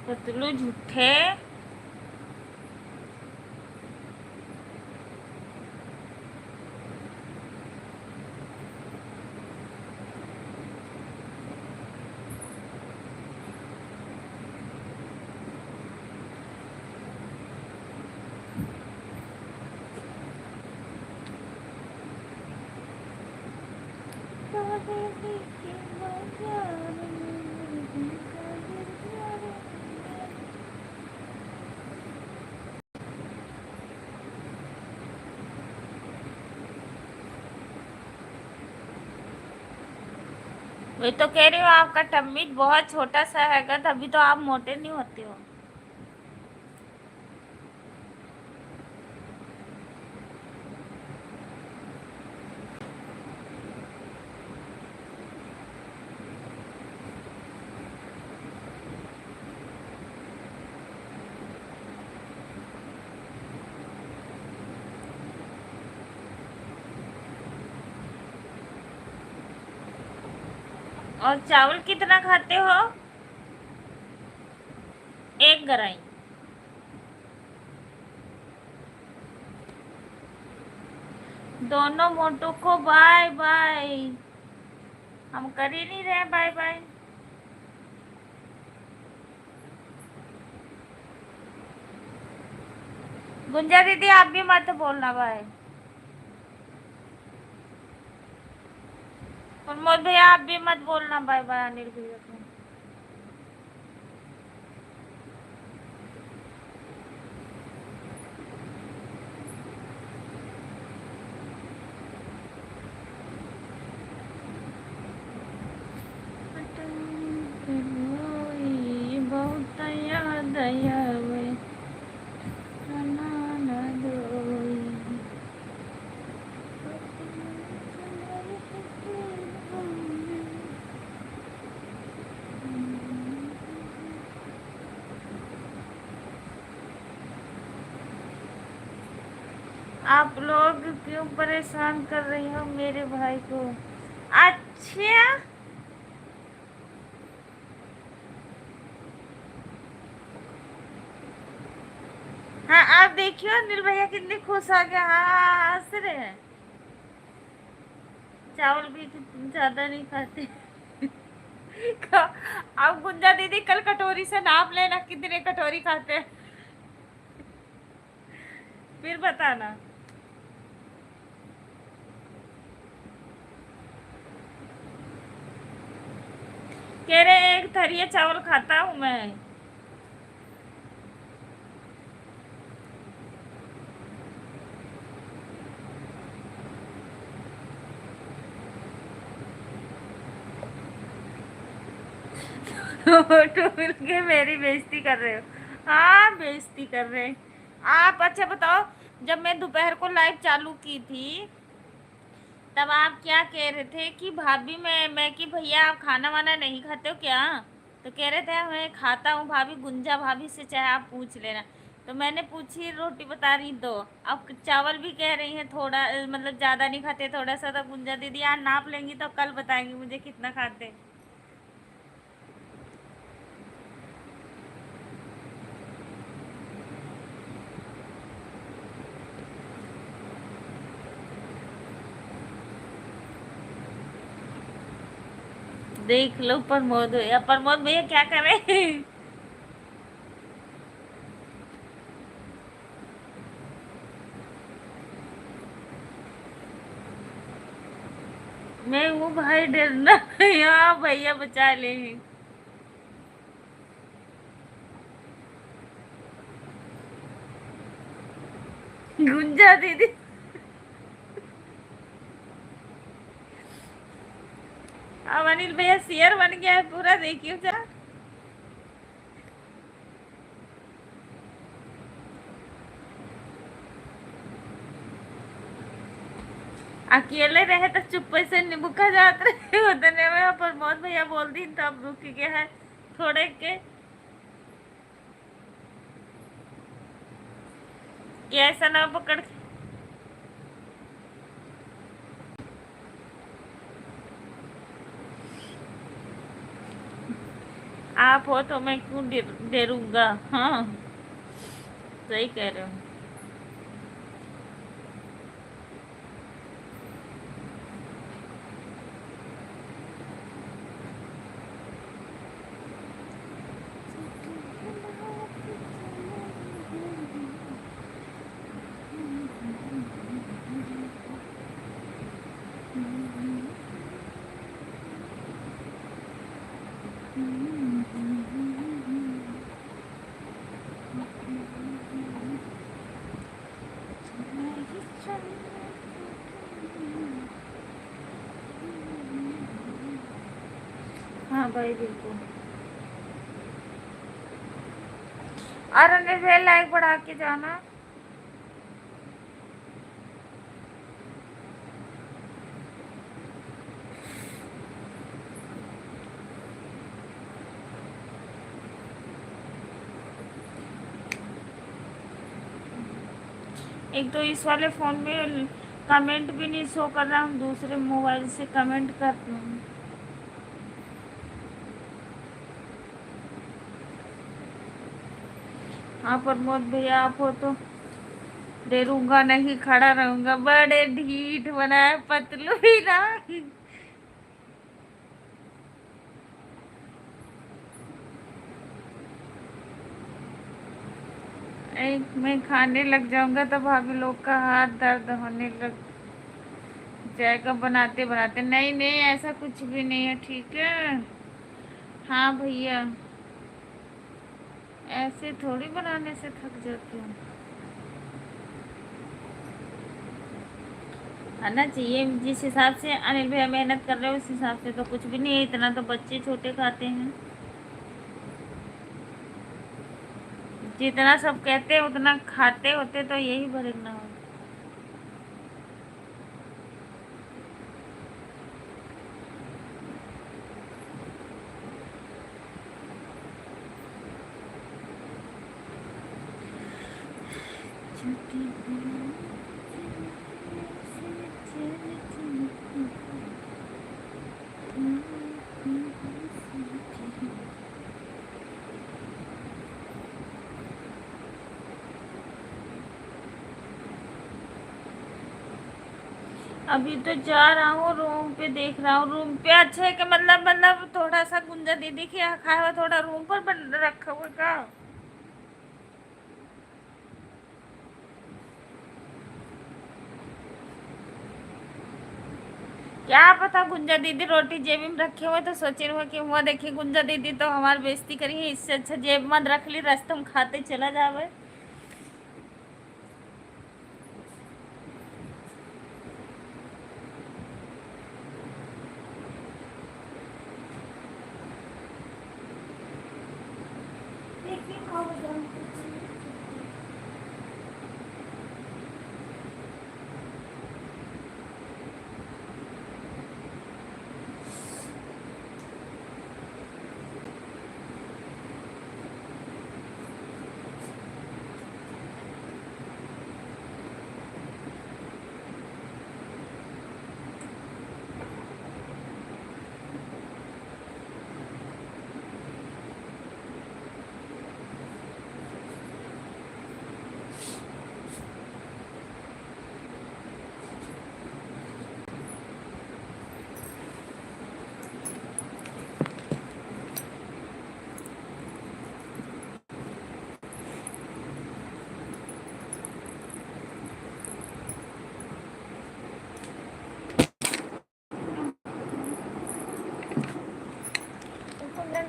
पतलू झूठे। मैं तो कह रही हूँ आपका टम्मी बहुत छोटा सा हैगा, तभी तो आप मोटे नहीं होते हो। और चावल कितना खाते हो? 1 गराई। दोनों मोटू को बाय बाय। हम कर ही नहीं रहे बाय बाय। गुंजा दीदी आप भी मत बोलना बाय। प्रमोद भैया आप भी मत बोलना बाय बाय अनिल भैया को। बहुत याद आवे ना दोई। आप लोग क्यों परेशान कर रही हो मेरे भाई को? अच्छा, हाँ आप देखियो अनिल भैया कितने खुश हो गया। हाँ हंस रहे हैं। चावल भी ज्यादा नहीं खाते। अब गुंजा दीदी कल कटोरी से नाप लेना कितने कटोरी खाते हैं, फिर बताना। कह रहे 1 थरिया चावल खाता हूँ मैं। तो मिल के मेरी बेइज्जती कर रहे हो। हाँ बेइज्जती कर रहे हैं आप। अच्छा बताओ, जब मैं दोपहर को लाइव चालू की थी तब आप क्या कह रहे थे कि भाभी मैं कि भैया आप खाना वाना नहीं खाते हो क्या? तो कह रहे थे मैं खाता हूँ भाभी, गुंजा भाभी से चाहे आप पूछ लेना। तो मैंने पूछी, रोटी बता रही दो। अब चावल भी कह रही हैं थोड़ा, मतलब ज़्यादा नहीं खाते थोड़ा सा। तो गुंजा दीदी यार नाप लेंगी तो कल बताएंगी मुझे कितना खाते। देख लो प्रमोद भैया, प्रमोद भैया क्या करें। मैं हूँ भाई, डरना यहाँ भैया बचा ले। गुंजा दीदी अब अनिल भैया शेयर बन गया है पूरा, देखियो जरा। अकेले रहे तो चुप्पे से निबुका जात रहे उतने में प्रमोद भैया बोल दी तब रुक गया है थोड़े के। कि ऐसा ना पकड़। आप हो तो मैं क्यों डरूंगा। हाँ, सही कह रहे हो। हाँ भाई बिल्कुल। और अनिल भैया लाइक बढ़ा के जाना। एक तो इस वाले फ़ोन में कमेंट भी नहीं शो कर रहा, हम दूसरे मोबाइल से कमेंट करते हैं। हाँ प्रमोद भैया, आप हो तो डरूंगा नहीं, खड़ा रहूंगा। बड़े ढीठ बनाए पतलू ही ना। एक मैं खाने लग जाऊंगा तो भाभी लोग का हाथ दर्द होने लग जाएगा बनाते बनाते। नहीं नहीं, ऐसा कुछ भी नहीं है, ठीक है। हाँ भैया, ऐसे थोड़ी बनाने से थक जाती हूँ। आना चाहिए जिस हिसाब से अनिल भैया मेहनत कर रहे हो, उस हिसाब से तो कुछ भी नहीं है, इतना तो बच्चे छोटे खाते हैं। जितना सब कहते हैं उतना खाते होते तो यही भरना हो। अभी तो जा रहा हूँ रूम पे, देख रहा हूँ रूम पे अच्छा है कि मतलब थोड़ा सा गुंजा दीदी के यहाँ खाया हुआ थोड़ा रूम पर बन रखा हुआ का। क्या पता गुंजा दीदी रोटी जेब में रखे हुए तो सोचे हुए कि हुआ देखिए गुंजा दीदी तो हमारी बेइज्जती करी है, इससे अच्छा जेब में रख ली, रास्ते में खाते चला जावे।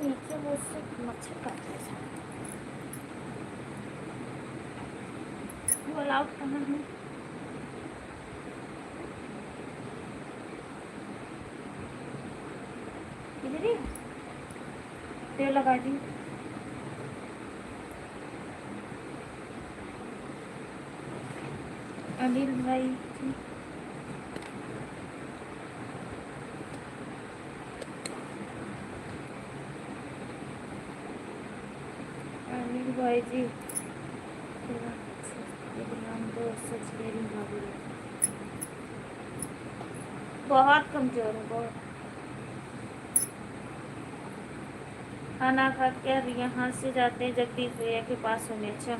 नीचे मुझसे मच्छर काटते हैं। वो अलाउड कहाँ है? इधर ही तेल लगा दी। अनिल भाई अनिल भाई जी, बहुत कमजोर हूँ बहुत। खाना खा कर यहाँ से जाते हैं जगदीश भैया के पास होने। अच्छा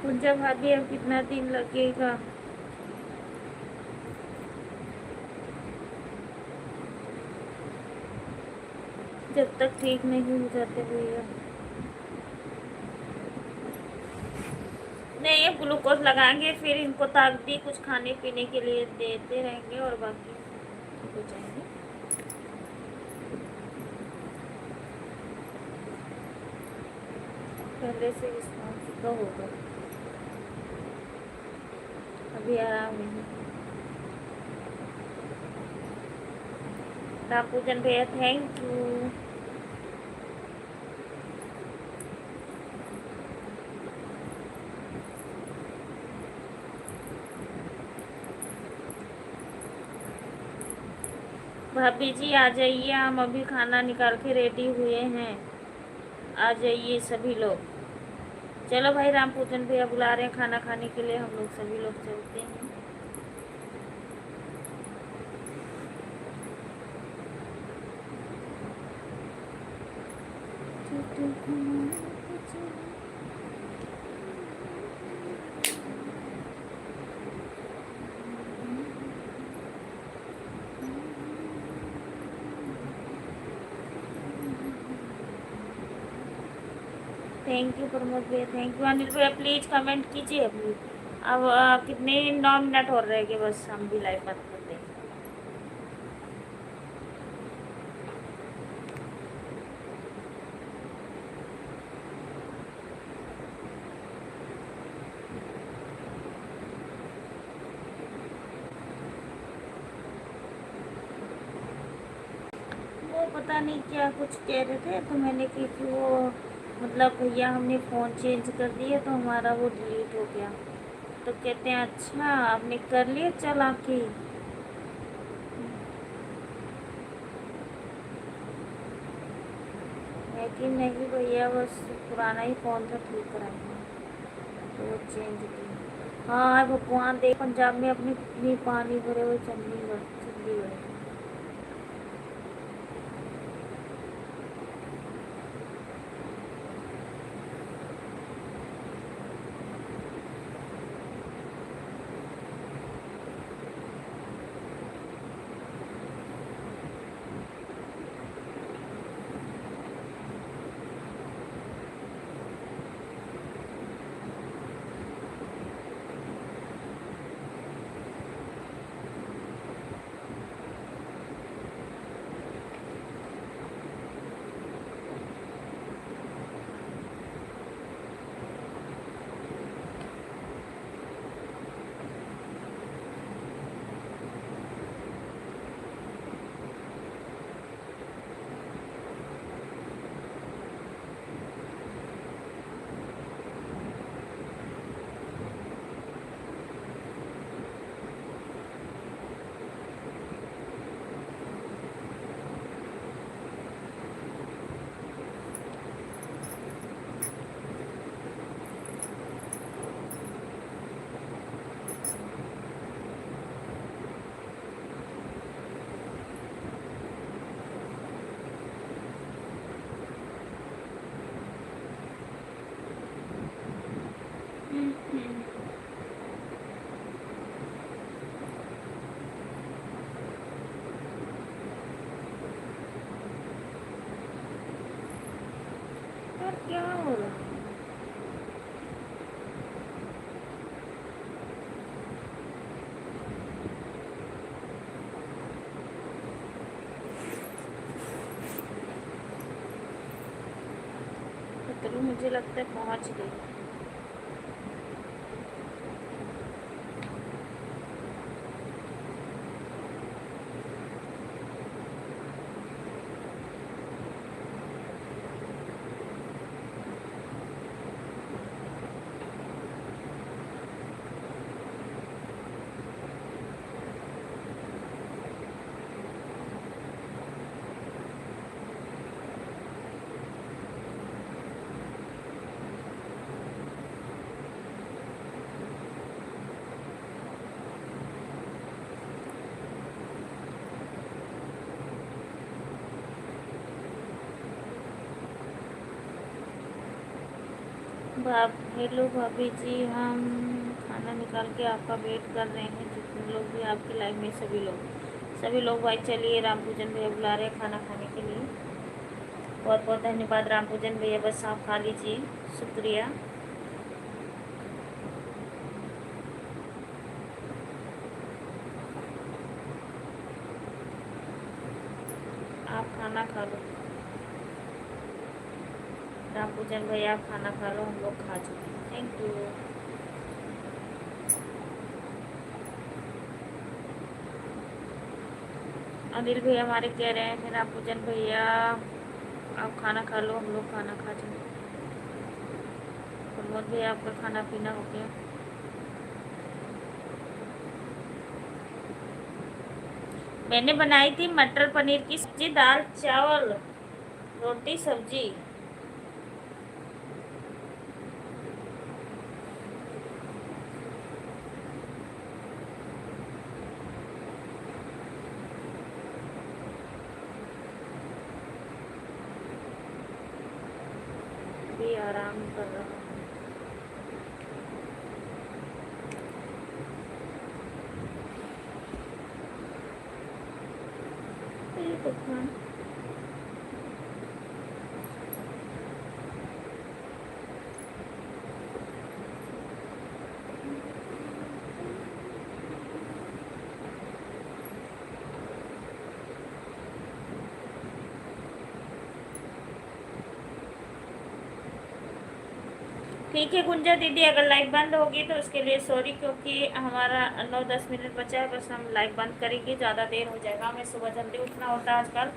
पूजा भाभी अब कितना दिन लगेगा? जब तक ठीक नहीं हो जाते भैया। नहीं ये ग्लूकोज लगाएंगे फिर इनको ताकत कुछ खाने पीने के लिए देते रहेंगे और बाकी ठीक हो जाएंगे। पहले से रिस्पॉन्स तो होगा, अभी आराम नहीं। रामपूजन भैया थैंक यू। भाभी जी आ जाइए, हम अभी खाना निकाल के रेडी हुए हैं, आ जाइए सभी लोग। चलो भाई रामपूजन भैया बुला रहे हैं खाना खाने के लिए, हम लोग सभी लोग चलते हैं। थैंक यू प्रमोद भैया, थैंक यू। अनिल भैया प्लीज कमेंट कीजिए अभी। अब कितने 9 मिनट और रह गए बस, हम भी लाइव बंद कर देंगे। वो पता नहीं क्या कुछ कह रहे थे तो मैंने कि वो मतलब भैया हमने फ़ोन चेंज कर दिया तो हमारा वो डिलीट हो गया। तो कहते हैं अच्छा आपने कर लिया चला के। है कि नहीं भैया, बस पुराना ही फ़ोन था, ठीक कराएंगे तो वो चेंज किया। हाँ भगवान देख पंजाब में अपनी कितनी पानी भरे हुए, चंडीगढ़ चंडीगढ़। यार क्या हो रहा है? तो मुझे लगता है पहुंच गई। हेलो भाभी जी, हम खाना निकाल के आपका वेट कर रहे हैं, जितने लोग भी आपके लाइव में, सभी लोग भाई चलिए, राम पूजन भैया बुला रहे हैं खाना खाने के लिए। बहुत बहुत धन्यवाद राम पूजन भैया, बस आप खा लीजिए, शुक्रिया। आप खाना खा लो राम पूजन भैया, आप खाना खा लो, हम लोग खा चुके हैं। Thank you. अनिल भैया हमारे कह रहे हैं राम पूजन भैया आप खाना खा लो, हम लोग खाना खा चुके हैं। प्रमोद भैया आपका खाना पीना हो गया? मैंने बनाई थी मटर पनीर की सब्जी, दाल चावल रोटी सब्जी। भी आराम कर रहा हूँ। भगवान, ठीक है गुंजा दीदी, अगर लाइव बंद होगी तो उसके लिए सॉरी, क्योंकि हमारा 9-10 मिनट बचा है, बस हम लाइव बंद करेंगे, ज़्यादा देर हो जाएगा, हमें सुबह जल्दी उठना होता है आजकल।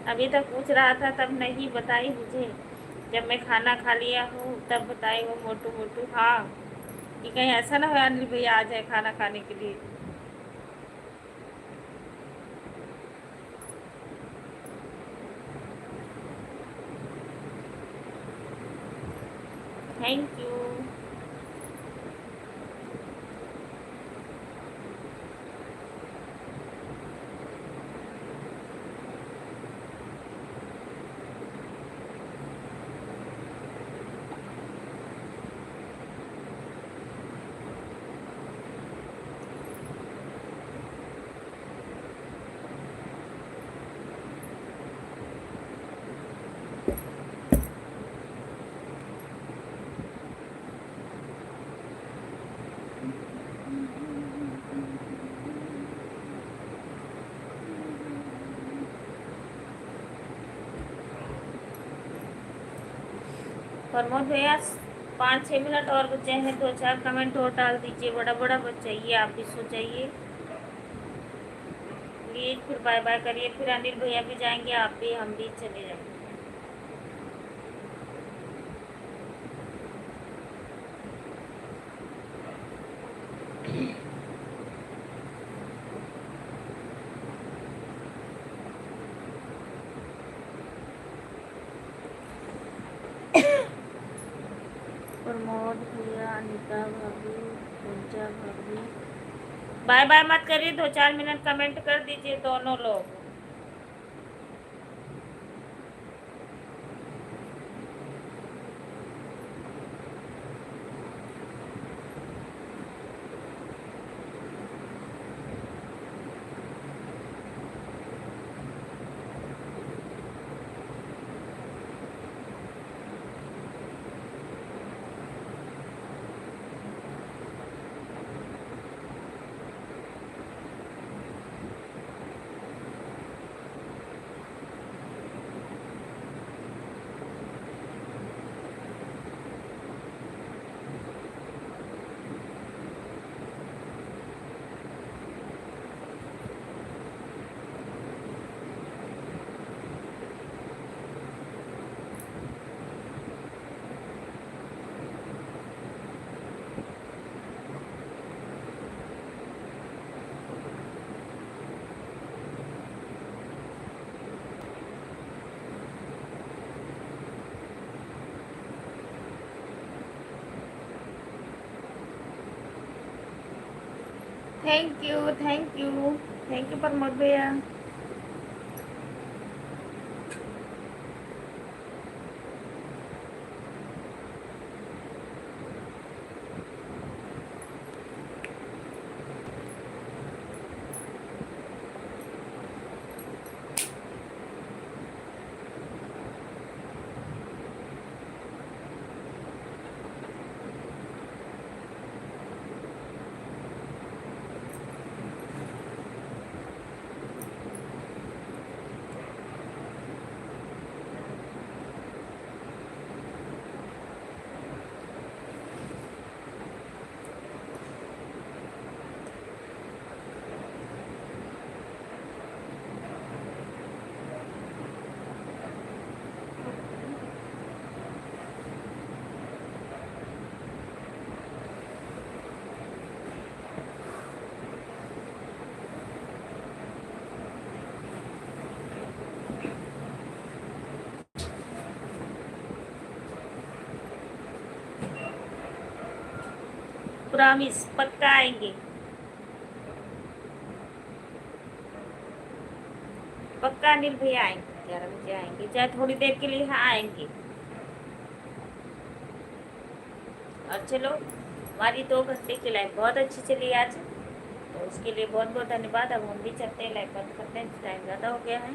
अभी तक पूछ रहा था तब नहीं बताई मुझे, जब मैं खाना खा लिया हूँ तब बताई वो मोटू मोटू। हाँ, कि कहीं ऐसा ना हो अनिल भैया आ जाए खाना खाने के लिए। Thank you. प्रमोद भैया 5-6 मिनट और बचे हैं, 2-4 कमेंट और डाल दीजिए, बड़ा बड़ा बच जाइए, आप भी सो जाइए प्लीज, फिर बाय बाय करिए, फिर अनिल भैया भी जाएंगे, आप भी, हम भी चले जाएंगे। प्रमोद भैया, अनिता भाभी, पूजा भाभी, बाय बाय मत करिए, 2-4 मिनट कमेंट कर दीजिए दोनों लोग। Thank you, thank you, thank you Pramod भैया। प्रॉमिस पक्का आएंगे, पक्का अनिल भैया आएंगे, 11 बजे आएंगे, चाहे थोड़ी देर के लिए हाँ आएंगे। और चलो, हमारी 2 घंटे की लाइफ बहुत अच्छी चली आज, तो उसके लिए बहुत बहुत धन्यवाद। अब हम भी चलते हैं, लाइफ बंद करते हैं, टाइम ज़्यादा हो गया है।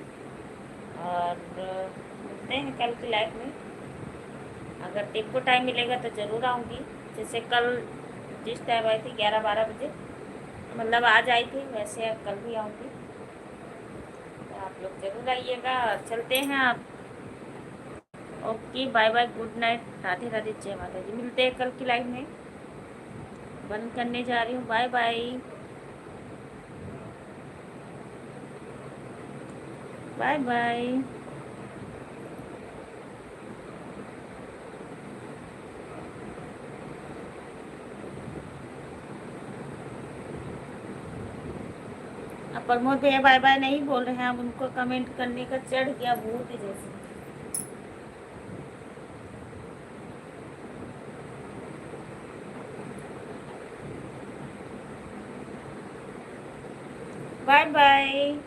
और मिलते हैं कल की लाइफ में। अगर टिप को टाइम मिलेगा तो ज़रूर आऊँगी, जैसे कल जिस टाइम आई थी 11-12 बजे, मतलब आज आई थी, वैसे अब कल भी आऊँगी। तो आप लोग ज़रूर आइएगा। और चलते हैं आप। Okay, bye bye, good night, Radhe Radhe, जय माता जी। मिलते हैं कल की लाइफ में। बंद करने जा रही हूँ, बाय बाय, बाय बाय। अब प्रमोद भैया बाय बाय नहीं बोल रहे हैं, अब उनको कमेंट करने का चढ़ गया भूत जैसे। Bye bye.